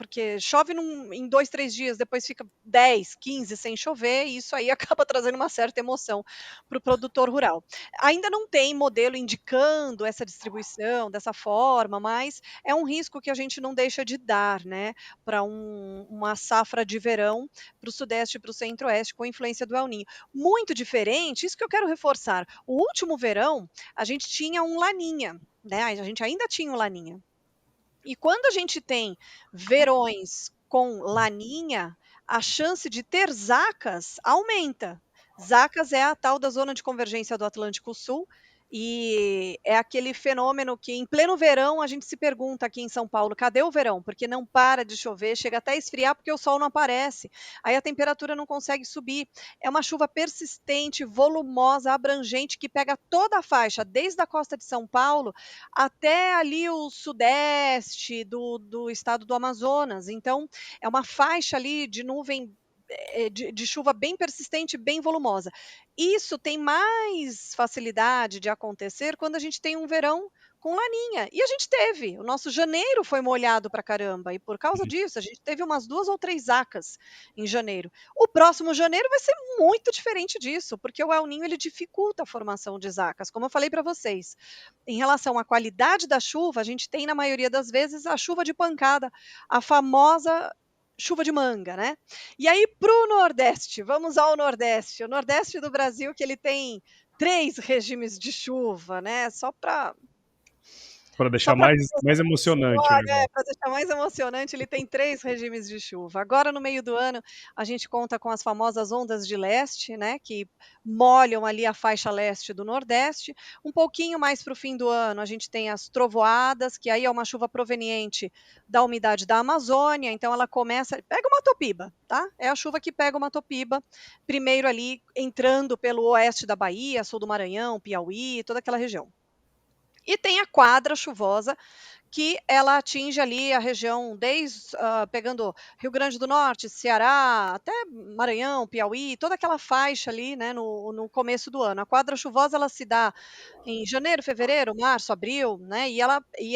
porque chove em 2, 3 dias, depois fica 10, 15 sem chover, e isso aí acaba trazendo uma certa emoção para o produtor rural. Ainda não tem modelo indicando essa distribuição dessa forma, mas é um risco que a gente não deixa de dar, né, para uma safra de verão para o Sudeste e para o Centro-Oeste com influência do El Niño. Muito diferente, isso que eu quero reforçar. O último verão, a gente tinha um Laninha, né? A gente ainda tinha um Laninha. E quando a gente tem verões com Laninha, a chance de ter zacas aumenta. Zacas é a tal da zona de convergência do Atlântico Sul, e é aquele fenômeno que em pleno verão a gente se pergunta aqui em São Paulo, cadê o verão? Porque não para de chover, chega até a esfriar porque o sol não aparece. Aí a temperatura não consegue subir. É uma chuva persistente, volumosa, abrangente, que pega toda a faixa, desde a costa de São Paulo até ali o sudeste do estado do Amazonas. Então, é uma faixa ali de nuvem de chuva bem persistente, bem volumosa. Isso tem mais facilidade de acontecer quando a gente tem um verão com laninha. E a gente teve. O nosso janeiro foi molhado pra caramba. E por causa disso, a gente teve umas 2 ou 3 zacas em janeiro. O próximo janeiro vai ser muito diferente disso, porque o El Niño ele dificulta a formação de zacas, como eu falei para vocês. Em relação à qualidade da chuva, a gente tem, na maioria das vezes, a chuva de pancada, a famosa chuva de manga, né? E aí, para o Nordeste, vamos ao Nordeste. O Nordeste do Brasil, que ele tem 3 regimes de chuva, né? Só para deixar mais emocionante o negócio. para deixar mais emocionante, ele tem 3 regimes de chuva. Agora, no meio do ano, a gente conta com as famosas ondas de leste, né, que molham ali a faixa leste do Nordeste. Um pouquinho mais para o fim do ano, a gente tem as trovoadas, que aí é uma chuva proveniente da umidade da Amazônia, então ela começa, pega uma topiba, tá? É a chuva que pega uma topiba, primeiro ali entrando pelo oeste da Bahia, sul do Maranhão, Piauí, toda aquela região. E tem a quadra chuvosa, que ela atinge ali a região pegando Rio Grande do Norte, Ceará, até Maranhão, Piauí, toda aquela faixa ali, né, no começo do ano. A quadra chuvosa ela se dá em janeiro, fevereiro, março, abril, né, e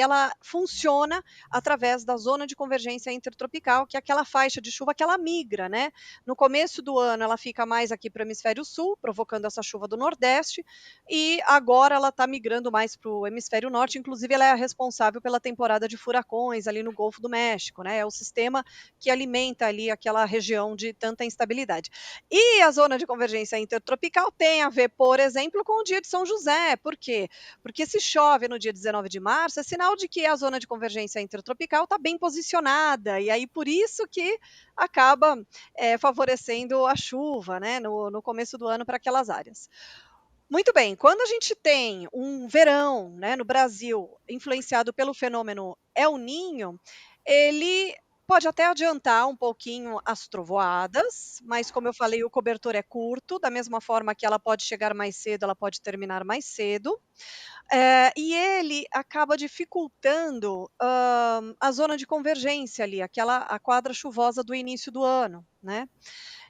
ela funciona através da zona de convergência intertropical, que é aquela faixa de chuva que ela migra, né. No começo do ano ela fica mais aqui para o hemisfério sul, provocando essa chuva do Nordeste, e agora ela está migrando mais para o hemisfério norte, inclusive ela é a responsável pela temporada de furacões ali no Golfo do México, né? É o sistema que alimenta ali aquela região de tanta instabilidade. E a zona de convergência intertropical tem a ver, por exemplo, com o dia de São José. Por quê? Porque se chove no dia 19 de março, é sinal de que a zona de convergência intertropical está bem posicionada, e aí por isso que acaba favorecendo a chuva, né, no começo do ano para aquelas áreas. Muito bem, quando a gente tem um verão, né, no Brasil, influenciado pelo fenômeno El Niño, ele pode até adiantar um pouquinho as trovoadas, mas como eu falei, o cobertor é curto, da mesma forma que ela pode chegar mais cedo, ela pode terminar mais cedo. E ele acaba dificultando, a zona de convergência ali, a quadra chuvosa do início do ano, né.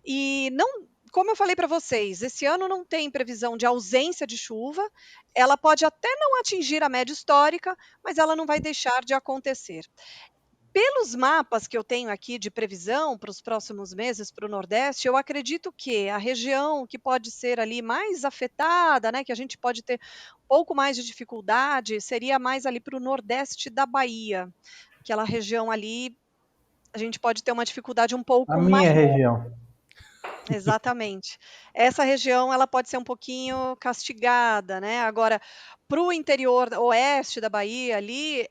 E não, como eu falei para vocês, esse ano não tem previsão de ausência de chuva, ela pode até não atingir a média histórica, mas ela não vai deixar de acontecer. Pelos mapas que eu tenho aqui de previsão para os próximos meses para o Nordeste, eu acredito que a região que pode ser ali mais afetada, né, que a gente pode ter um pouco mais de dificuldade, seria mais ali para o Nordeste da Bahia. Aquela região ali, a gente pode ter uma dificuldade um pouco A minha maior. região. Exatamente. Essa região ela pode ser um pouquinho castigada, né. Agora, para o interior oeste da Bahia ali,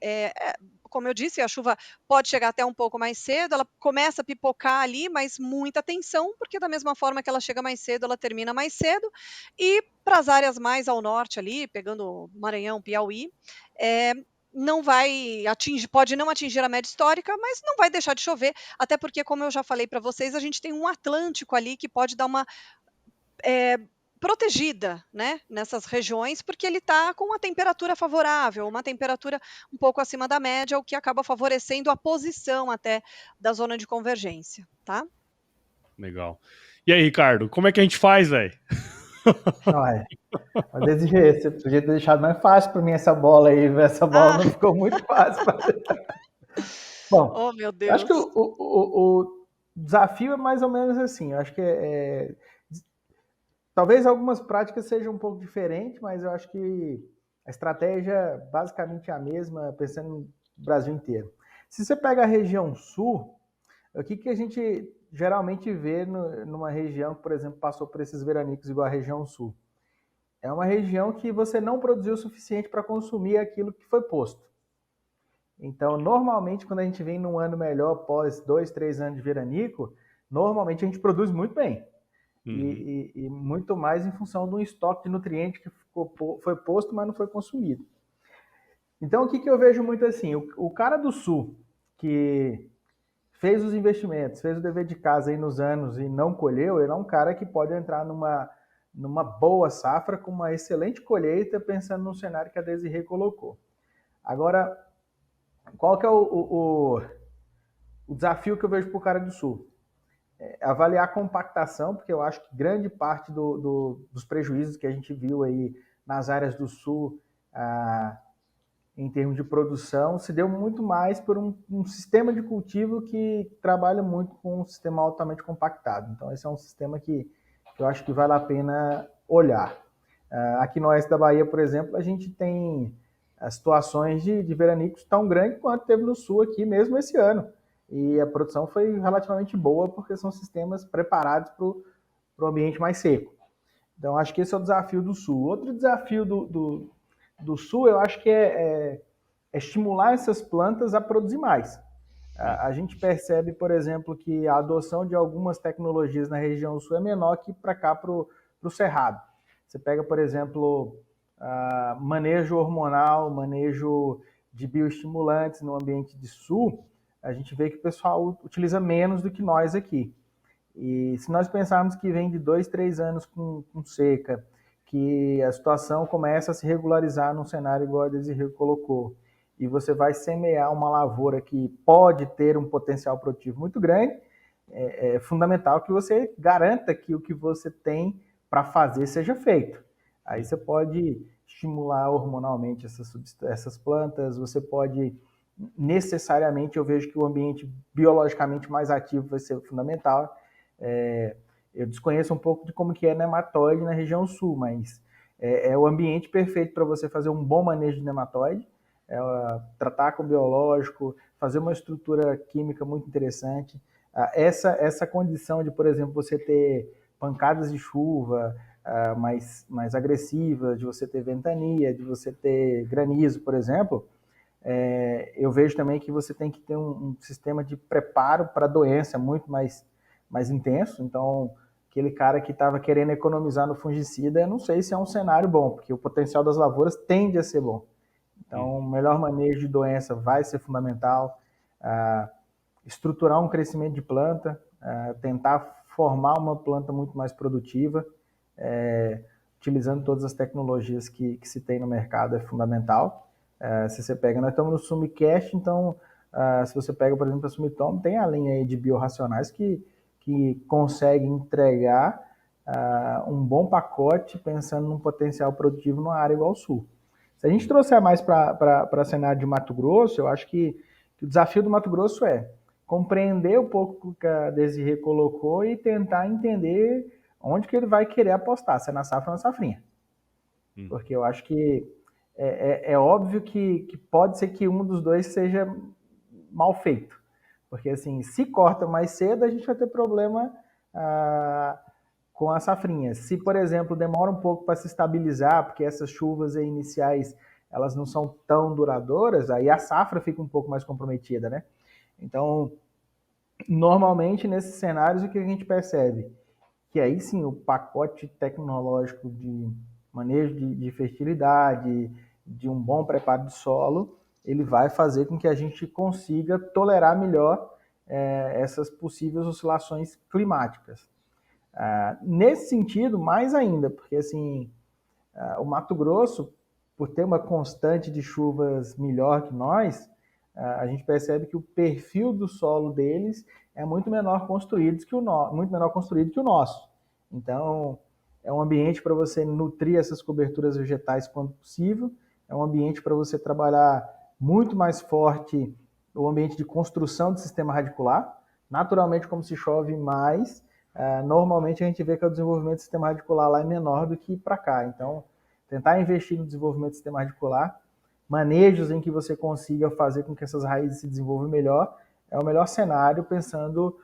como eu disse, a chuva pode chegar até um pouco mais cedo, ela começa a pipocar ali, mas muita atenção, porque da mesma forma que ela chega mais cedo, ela termina mais cedo. E para as áreas mais ao norte ali, pegando Maranhão, Piauí, eh, não vai atingir, pode não atingir a média histórica, mas não vai deixar de chover, até porque, como eu já falei para vocês, a gente tem um Atlântico ali que pode dar uma protegida, né, nessas regiões, porque ele está com uma temperatura favorável, uma temperatura um pouco acima da média, o que acaba favorecendo a posição até da zona de convergência, tá? Legal. E aí, Ricardo, como é que a gente faz, velho? Olha, mas desse jeito, você podia ter deixado mais fácil para mim essa bola aí, essa bola não ficou muito fácil. Bom, Oh, meu eu acho que Deus. o desafio é mais ou menos assim. Eu acho que talvez algumas práticas sejam um pouco diferentes, mas eu acho que a estratégia basicamente é a mesma, pensando no Brasil inteiro. Se você pega a região sul, o que a gente geralmente vê numa região que, por exemplo, passou por esses veranicos igual a região sul? É uma região que você não produziu o suficiente para consumir aquilo que foi posto. Então, normalmente, quando a gente vem num ano melhor, após 2, 3 anos de veranico, normalmente a gente produz muito bem. E muito mais em função de um estoque de nutrientes que foi posto, mas não foi consumido. Então, o que eu vejo muito assim? O cara do sul, que fez os investimentos, fez o dever de casa aí nos anos e não colheu, ele é um cara que pode entrar numa boa safra com uma excelente colheita, pensando no cenário que a Desirê colocou. Agora, qual que é o desafio que eu vejo para o cara do sul? Avaliar a compactação, porque eu acho que grande parte dos prejuízos que a gente viu aí nas áreas do sul, em termos de produção, se deu muito mais por um sistema de cultivo que trabalha muito com um sistema altamente compactado. Então, esse é um sistema que eu acho que vale a pena olhar. Aqui no oeste da Bahia, por exemplo, a gente tem situações de veranicos tão grandes quanto teve no sul aqui mesmo esse ano. E a produção foi relativamente boa, porque são sistemas preparados para o ambiente mais seco. Então, acho que esse é o desafio do sul. Outro desafio do sul, eu acho que é estimular essas plantas a produzir mais. A gente percebe, por exemplo, que a adoção de algumas tecnologias na região sul é menor que para cá, para o Cerrado. Você pega, por exemplo, manejo hormonal, manejo de bioestimulantes no ambiente de sul, a gente vê que o pessoal utiliza menos do que nós aqui. E se nós pensarmos que vem de 2, 3 anos com seca, que a situação começa a se regularizar num cenário igual a Desirê colocou, e você vai semear uma lavoura que pode ter um potencial produtivo muito grande, é fundamental que você garanta que o que você tem para fazer seja feito. Aí você pode estimular hormonalmente essas plantas, você pode necessariamente, eu vejo que o ambiente biologicamente mais ativo vai ser fundamental. Eu desconheço um pouco de como que é nematóide na região sul, mas é o ambiente perfeito para você fazer um bom manejo de nematóide, tratar com biológico, fazer uma estrutura química muito interessante. Essa condição de, por exemplo, você ter pancadas de chuva mais agressivas, de você ter ventania, de você ter granizo, por exemplo, eu vejo também que você tem que ter um sistema de preparo para a doença muito mais intenso. Então, aquele cara que estava querendo economizar no fungicida, eu não sei se é um cenário bom, porque o potencial das lavouras tende a ser bom. Então, o melhor manejo de doença vai ser fundamental. Estruturar um crescimento de planta, tentar formar uma planta muito mais produtiva, utilizando todas as tecnologias que se tem no mercado é fundamental. Se você pega, nós estamos no Sumicast, então, se você pega, por exemplo, a Sumitomo, tem a linha aí de biorracionais que consegue entregar um bom pacote pensando num potencial produtivo numa área igual ao sul. Se a gente trouxer mais para cenário de Mato Grosso, eu acho que o desafio do Mato Grosso é compreender um pouco o que a Desirê colocou e tentar entender onde que ele vai querer apostar, se é na safra ou na safrinha. Porque eu acho que é óbvio que pode ser que um dos dois seja mal feito. Porque, assim, se corta mais cedo, a gente vai ter problema com a safrinha. Se, por exemplo, demora um pouco para se estabilizar, porque essas chuvas iniciais elas não são tão duradouras, aí a safra fica um pouco mais comprometida, né? Então, normalmente, nesses cenários, o que a gente percebe? Que aí sim, o pacote tecnológico de manejo de fertilidade, de um bom preparo de solo, ele vai fazer com que a gente consiga tolerar melhor essas possíveis oscilações climáticas. Nesse sentido, mais ainda, porque assim, o Mato Grosso, por ter uma constante de chuvas melhor que nós, a gente percebe que o perfil do solo deles é muito menor construído que o nosso. Então, é um ambiente para você nutrir essas coberturas vegetais quando possível, é um ambiente para você trabalhar muito mais forte o ambiente de construção de sistema radicular. Naturalmente, como se chove mais, normalmente a gente vê que o desenvolvimento do sistema radicular lá é menor do que para cá. Então, tentar investir no desenvolvimento do sistema radicular, manejos em que você consiga fazer com que essas raízes se desenvolvam melhor, é o melhor cenário, pensando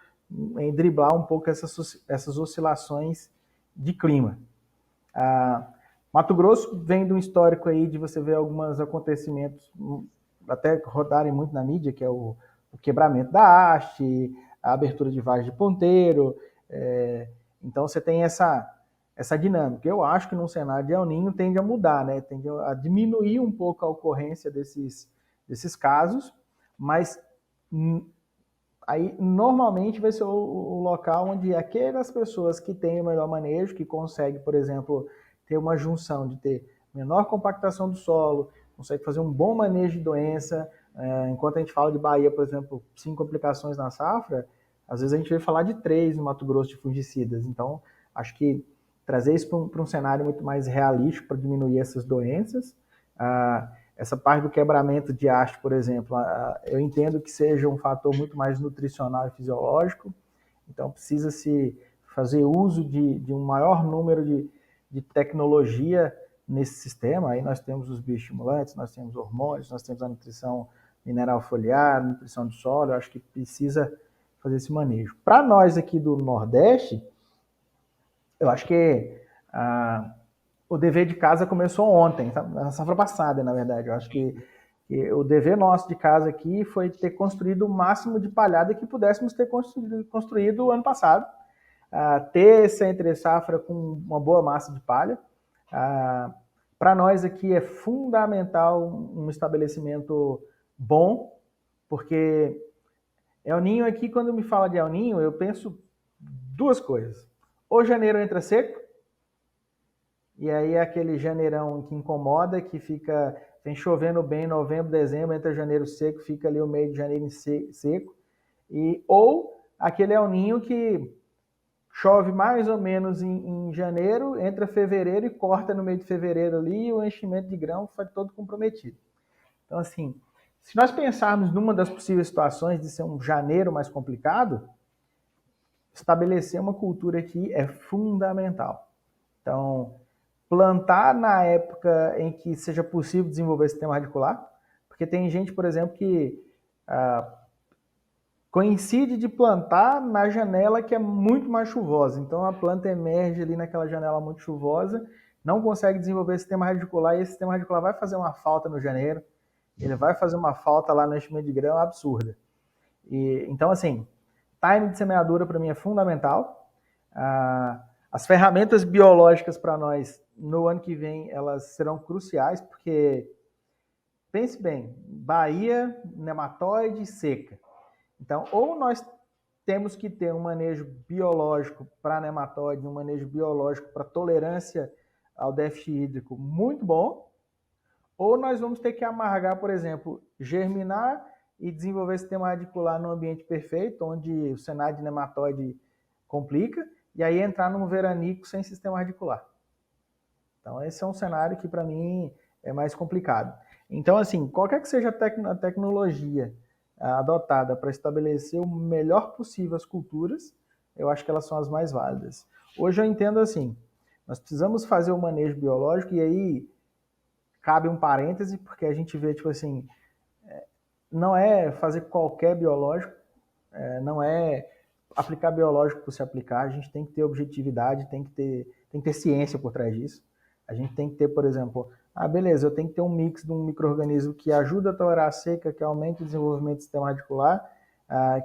em driblar um pouco essas oscilações de clima. Mato Grosso vem de um histórico aí de você ver alguns acontecimentos até rodarem muito na mídia, que é o quebramento da haste, a abertura de vagem de ponteiro. Então você tem essa dinâmica. Eu acho que num cenário de El Niño tende a mudar, né? Tende a diminuir um pouco a ocorrência desses casos, mas aí normalmente vai ser o local onde aquelas pessoas que têm o melhor manejo, que conseguem, por exemplo, ter uma junção de ter menor compactação do solo, consegue fazer um bom manejo de doença. Enquanto a gente fala de Bahia, por exemplo, 5 aplicações na safra, às vezes a gente vai falar de 3 no Mato Grosso de fungicidas. Então, acho que trazer isso para um cenário muito mais realístico para diminuir essas doenças. Essa parte do quebramento de haste, por exemplo, eu entendo que seja um fator muito mais nutricional e fisiológico, então precisa-se fazer uso de um maior número de tecnologia nesse sistema. Aí nós temos os bioestimulantes, nós temos hormônios, nós temos a nutrição mineral foliar, nutrição do solo. Eu acho que precisa fazer esse manejo. Para nós aqui do Nordeste, eu acho que o dever de casa começou ontem, na safra passada, na verdade. Eu acho que o dever nosso de casa aqui foi ter construído o máximo de palhada que pudéssemos ter construído ano passado. Ter essa entre-safra com uma boa massa de palha. Para nós aqui é fundamental um estabelecimento bom, porque El Niño aqui, quando me fala de El Niño, eu penso duas coisas. Ou janeiro entra seco, e aí é aquele janeirão que incomoda, que vem chovendo bem em novembro, dezembro, entra janeiro seco, fica ali o meio de janeiro seco. Ou aquele El Niño que chove mais ou menos em janeiro, entra fevereiro e corta no meio de fevereiro ali, e o enchimento de grão foi todo comprometido. Então, assim, se nós pensarmos numa das possíveis situações de ser um janeiro mais complicado, estabelecer uma cultura aqui é fundamental. Então, plantar na época em que seja possível desenvolver sistema radicular, porque tem gente, por exemplo, que coincide de plantar na janela que é muito mais chuvosa. Então a planta emerge ali naquela janela muito chuvosa, não consegue desenvolver sistema radicular, e esse sistema radicular vai fazer uma falta no janeiro, ele vai fazer uma falta lá no enchimento de grão absurda. Então, assim, time de semeadura para mim é fundamental. As ferramentas biológicas para nós no ano que vem, elas serão cruciais, porque, pense bem, Bahia, nematóide, seca. Então, ou nós temos que ter um manejo biológico para nematóide, um manejo biológico para tolerância ao déficit hídrico muito bom, ou nós vamos ter que amargar, por exemplo, germinar e desenvolver sistema radicular no ambiente perfeito, onde o cenário de nematóide complica, e aí entrar num veranico sem sistema radicular. Então, esse é um cenário que, para mim, é mais complicado. Então, assim, qualquer que seja a tecnologia adotada para estabelecer o melhor possível as culturas, eu acho que elas são as mais válidas. Hoje eu entendo assim, nós precisamos fazer o manejo biológico, e aí cabe um parêntese, porque a gente vê, tipo assim, não é fazer qualquer biológico, não é aplicar biológico por se aplicar, a gente tem que ter objetividade, tem que ter ciência por trás disso. A gente tem que ter, por exemplo, beleza, eu tenho que ter um mix de um micro-organismo que ajuda a tolerar a seca, que aumenta o desenvolvimento do sistema radicular,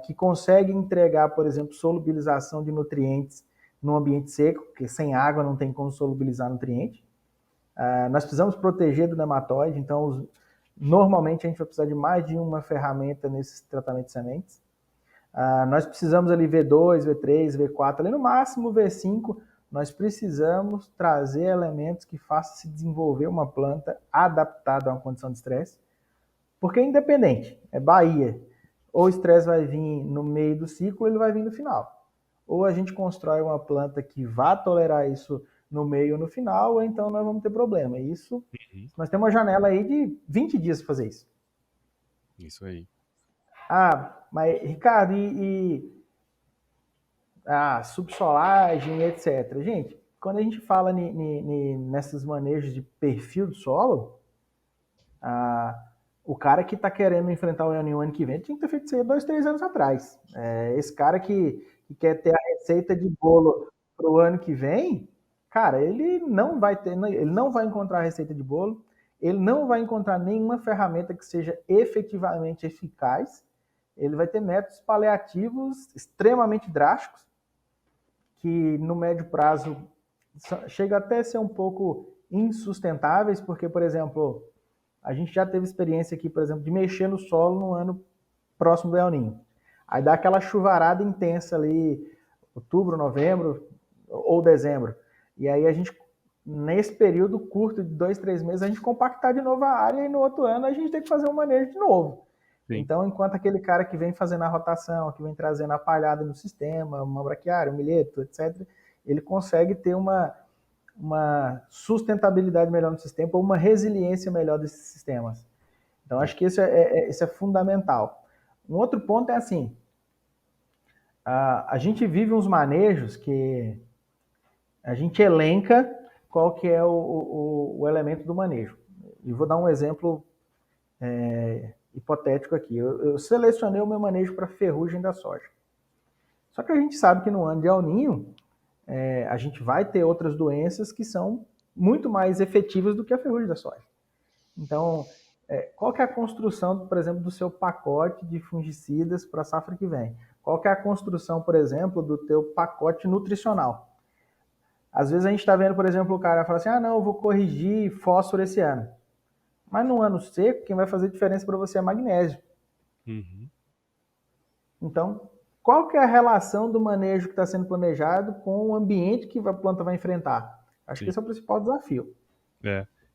que consegue entregar, por exemplo, solubilização de nutrientes no ambiente seco, porque sem água não tem como solubilizar nutriente. Nós precisamos proteger do nematóide, então normalmente a gente vai precisar de mais de uma ferramenta nesse tratamento de sementes. Nós precisamos ali V2, V3, V4, ali no máximo V5, nós precisamos trazer elementos que façam se desenvolver uma planta adaptada a uma condição de estresse, porque é independente, é Bahia, ou o estresse vai vir no meio do ciclo, ou ele vai vir no final. Ou a gente constrói uma planta que vá tolerar isso no meio ou no final, ou então nós vamos ter problema. Nós temos uma janela aí de 20 dias para fazer isso. Isso aí. Mas, Ricardo, a subsolagem, etc. Gente, quando a gente fala nesses manejos de perfil do solo, o cara que está querendo enfrentar o El Niño ano que vem tinha que ter feito isso aí 2, 3 anos atrás. Esse cara que quer ter a receita de bolo para o ano que vem, cara, ele não vai encontrar a receita de bolo, ele não vai encontrar nenhuma ferramenta que seja efetivamente eficaz, ele vai ter métodos paliativos extremamente drásticos, que no médio prazo chega até a ser um pouco insustentáveis, porque, por exemplo, a gente já teve experiência aqui, por exemplo, de mexer no solo no ano próximo do El Niño. Aí dá aquela chuvarada intensa ali, outubro, novembro ou dezembro. E aí a gente, nesse período curto de 2, 3 meses, a gente compactar de novo a área e no outro ano a gente tem que fazer um manejo de novo. Sim. Então, enquanto aquele cara que vem fazendo a rotação, que vem trazendo a palhada no sistema, uma braquiária, um milheto, etc., ele consegue ter uma sustentabilidade melhor no sistema ou uma resiliência melhor desses sistemas. Então, acho que isso é fundamental. Um outro ponto é assim, a gente vive uns manejos que a gente elenca qual que é o elemento do manejo. E vou dar um exemplo hipotético aqui. Eu selecionei o meu manejo para ferrugem da soja. Só que a gente sabe que no ano de El Niño, a gente vai ter outras doenças que são muito mais efetivas do que a ferrugem da soja. Então, qual que é a construção, por exemplo, do seu pacote de fungicidas para a safra que vem? Qual que é a construção, por exemplo, do teu pacote nutricional? Às vezes a gente está vendo, por exemplo, o cara fala assim, não, eu vou corrigir fósforo esse ano. Mas no ano seco, quem vai fazer diferença para você é magnésio. Uhum. Então, qual que é a relação do manejo que está sendo planejado com o ambiente que a planta vai enfrentar? Acho que esse é o principal desafio.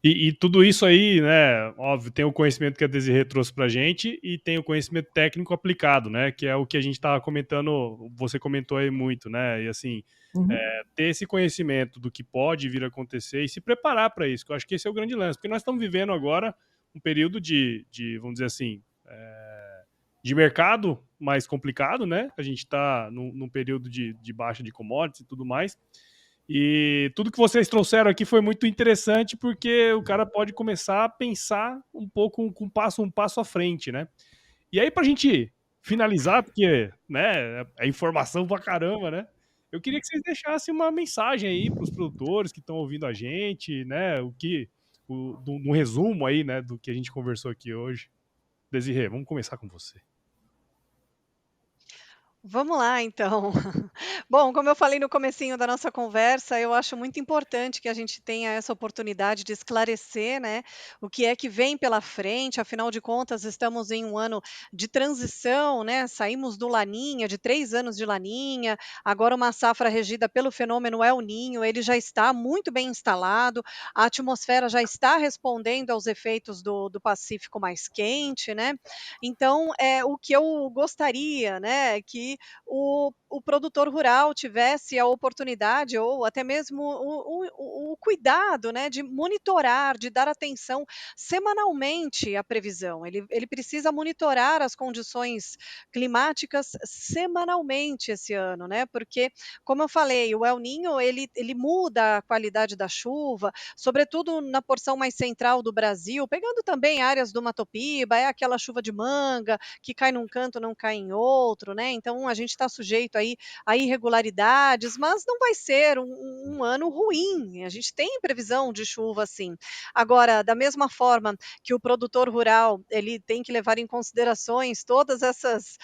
E tudo isso aí, né, óbvio, tem o conhecimento que a Desirê trouxe pra gente e tem o conhecimento técnico aplicado, né, que é o que a gente tava comentando, você comentou aí muito, né, e assim, ter esse conhecimento do que pode vir a acontecer e se preparar para isso, que eu acho que esse é o grande lance, porque nós estamos vivendo agora um período de vamos dizer assim, de mercado mais complicado, né, a gente tá num período de baixa de commodities e tudo mais. E tudo que vocês trouxeram aqui foi muito interessante porque o cara pode começar a pensar um pouco com um passo à frente, né? E aí, pra gente finalizar, porque né, é informação pra caramba, né? Eu queria que vocês deixassem uma mensagem aí pros produtores que estão ouvindo a gente, né? Um resumo aí, né, do que a gente conversou aqui hoje. Desirê, vamos começar com você. Vamos lá, então. Bom, como eu falei no comecinho da nossa conversa, eu acho muito importante que a gente tenha essa oportunidade de esclarecer, né, o que é que vem pela frente. Afinal de contas, estamos em um ano de transição, né? Saímos do Laninha, de 3 anos de Laninha, agora uma safra regida pelo fenômeno El Niño, ele já está muito bem instalado, a atmosfera já está respondendo aos efeitos do Pacífico mais quente, né? Então, o que eu gostaria, né, que o produtor rural tivesse a oportunidade ou até mesmo o cuidado, né, de monitorar, de dar atenção semanalmente à previsão. Ele precisa monitorar as condições climáticas semanalmente esse ano, né? Porque, como eu falei, o El Niño ele muda a qualidade da chuva, sobretudo na porção mais central do Brasil, pegando também áreas do Mato Piba, é aquela chuva de manga que cai num canto, não cai em outro, né? Então a gente está sujeito aí a irregularidades, mas não vai ser um ano ruim. A gente tem previsão de chuva, sim. Agora, da mesma forma que o produtor rural ele tem que levar em considerações todas essas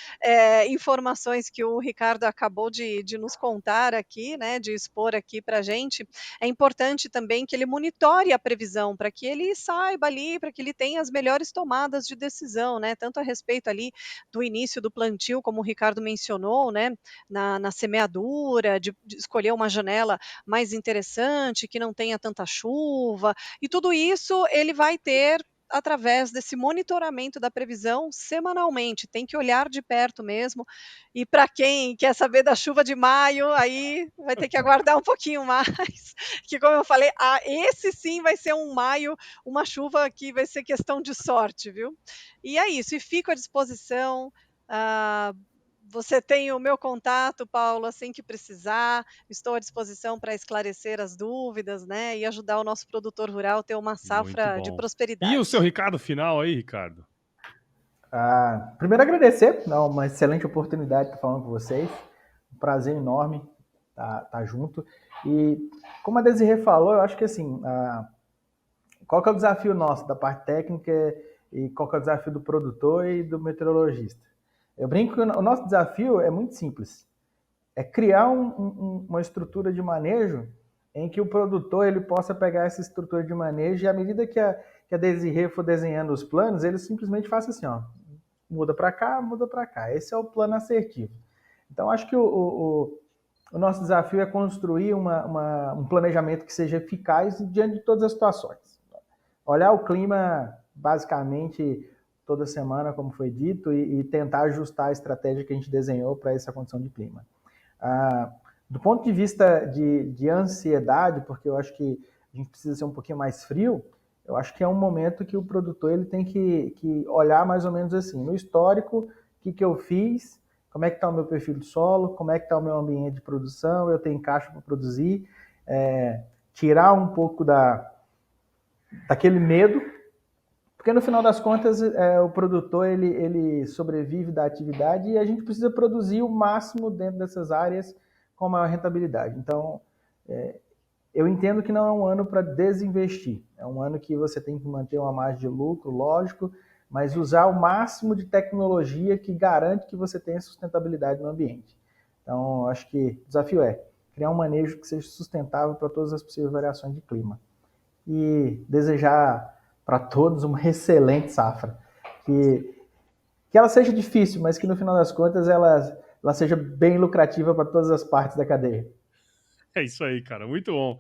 informações que o Ricardo acabou de nos contar aqui, né? De expor aqui para a gente, é importante também que ele monitore a previsão para que ele saiba ali, para que ele tenha as melhores tomadas de decisão, né? Tanto a respeito ali do início do plantio, como o Ricardo mencionou, né? Na semeadura, de escolher uma janela mais interessante, que não tenha tanta chuva, e tudo isso ele vai ter através desse monitoramento da previsão semanalmente, tem que olhar de perto mesmo. E para quem quer saber da chuva de maio, aí vai ter que aguardar um pouquinho mais, que como eu falei, esse sim vai ser um maio, uma chuva que vai ser questão de sorte, viu? E é isso, e fico à disposição. Você tem o meu contato, Paulo, assim que precisar. Estou à disposição para esclarecer as dúvidas, né, e ajudar o nosso produtor rural a ter uma Muito safra de bom. E o seu prosperidade. recado final aí, Ricardo? Primeiro agradecer, uma excelente oportunidade de estar falando com vocês. Um prazer enorme estar junto. E como a Desirê falou, eu acho que assim, qual que é o desafio nosso da parte técnica e qual que é o desafio do produtor e do meteorologista? Eu brinco que o nosso desafio é muito simples. É criar uma estrutura de manejo em que o produtor ele possa pegar essa estrutura de manejo e à medida que a Desirê for desenhando os planos, ele simplesmente faça assim, ó, muda para cá, muda para cá. Esse é o plano assertivo. Então, acho que o nosso desafio é construir um planejamento que seja eficaz diante de todas as situações. Olhar o clima, basicamente, toda semana, como foi dito, e tentar ajustar a estratégia que a gente desenhou para essa condição de clima. Do ponto de vista de ansiedade, porque eu acho que a gente precisa ser um pouquinho mais frio, eu acho que é um momento que o produtor ele tem que olhar mais ou menos assim, no histórico, o que eu fiz, como é que está o meu perfil do solo, como é que está o meu ambiente de produção, eu tenho caixa para produzir, tirar um pouco daquele medo, porque no final das contas o produtor ele sobrevive da atividade e a gente precisa produzir o máximo dentro dessas áreas com maior rentabilidade. Então, eu entendo que não é um ano para desinvestir, é um ano que você tem que manter uma margem de lucro, lógico, mas usar o máximo de tecnologia que garante que você tenha sustentabilidade no ambiente. Então, acho que o desafio é criar um manejo que seja sustentável para todas as possíveis variações de clima. E desejar para todos uma excelente safra. Que ela seja difícil, mas que no final das contas ela seja bem lucrativa para todas as partes da cadeia. É isso aí, cara. Muito bom.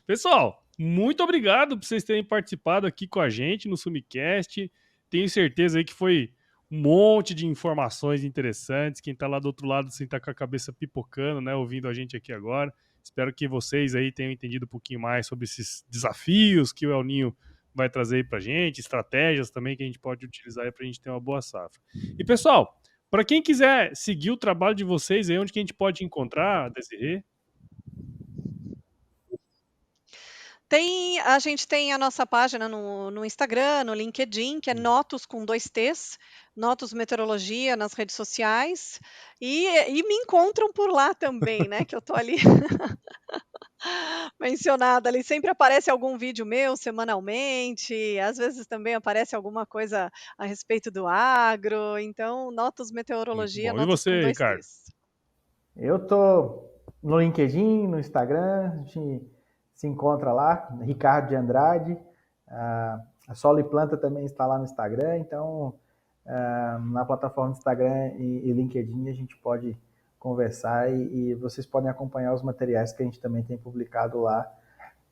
Pessoal, muito obrigado por vocês terem participado aqui com a gente no Sumicast. Tenho certeza aí que foi um monte de informações interessantes. Quem tá lá do outro lado, assim, tá com a cabeça pipocando, né, ouvindo a gente aqui agora. Espero que vocês aí tenham entendido um pouquinho mais sobre esses desafios que o El Ninho vai trazer aí pra gente, estratégias também que a gente pode utilizar aí pra gente ter uma boa safra. E, pessoal, para quem quiser seguir o trabalho de vocês aí, onde que a gente pode encontrar, Desirê? A gente tem a nossa página no Instagram, no LinkedIn, que é Notus com 2 T's, Notus Meteorologia nas redes sociais, e me encontram por lá também, né, que eu tô ali mencionada ali, sempre aparece algum vídeo meu semanalmente, às vezes também aparece alguma coisa a respeito do agro, então Notus Muito Meteorologia, bom. E Notus com você, 2 Ricardo? T's. Eu tô no LinkedIn, no Instagram, a gente se encontra lá, Ricardo de Andrade, a Solo e Planta também está lá no Instagram, então na plataforma do Instagram e LinkedIn a gente pode conversar e vocês podem acompanhar os materiais que a gente também tem publicado lá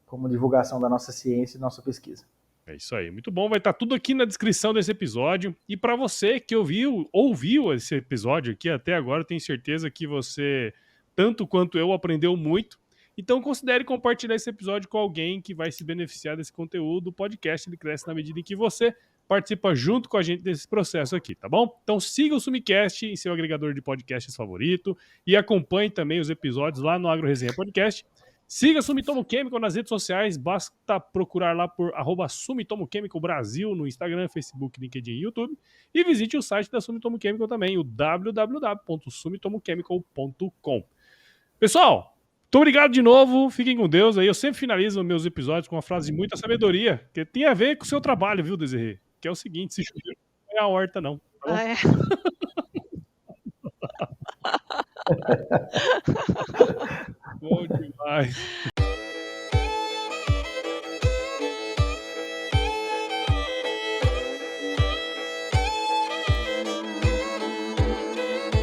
como divulgação da nossa ciência e nossa pesquisa. É isso aí, muito bom. Vai estar tudo aqui na descrição desse episódio. E para você que ouviu esse episódio aqui até agora, tenho certeza que você, tanto quanto eu, aprendeu muito. Então considere compartilhar esse episódio com alguém que vai se beneficiar desse conteúdo. O podcast ele cresce na medida em que você participa junto com a gente desse processo aqui, tá bom? Então siga o Sumicast em seu agregador de podcasts favorito e acompanhe também os episódios lá no Agro Resenha Podcast. Siga a Sumitomo Chemical nas redes sociais, basta procurar lá por @Sumitomo Chemical Brasil no Instagram, Facebook, LinkedIn e YouTube. E visite o site da Sumitomo Chemical também, o www.sumitomochemical.com. Pessoal, muito obrigado de novo, fiquem com Deus aí. Eu sempre finalizo meus episódios com uma frase de muita sabedoria, que tem a ver com o seu trabalho, viu, Desirê? Que é o seguinte, se chover, não é a horta não, tá bom? É. Bom demais.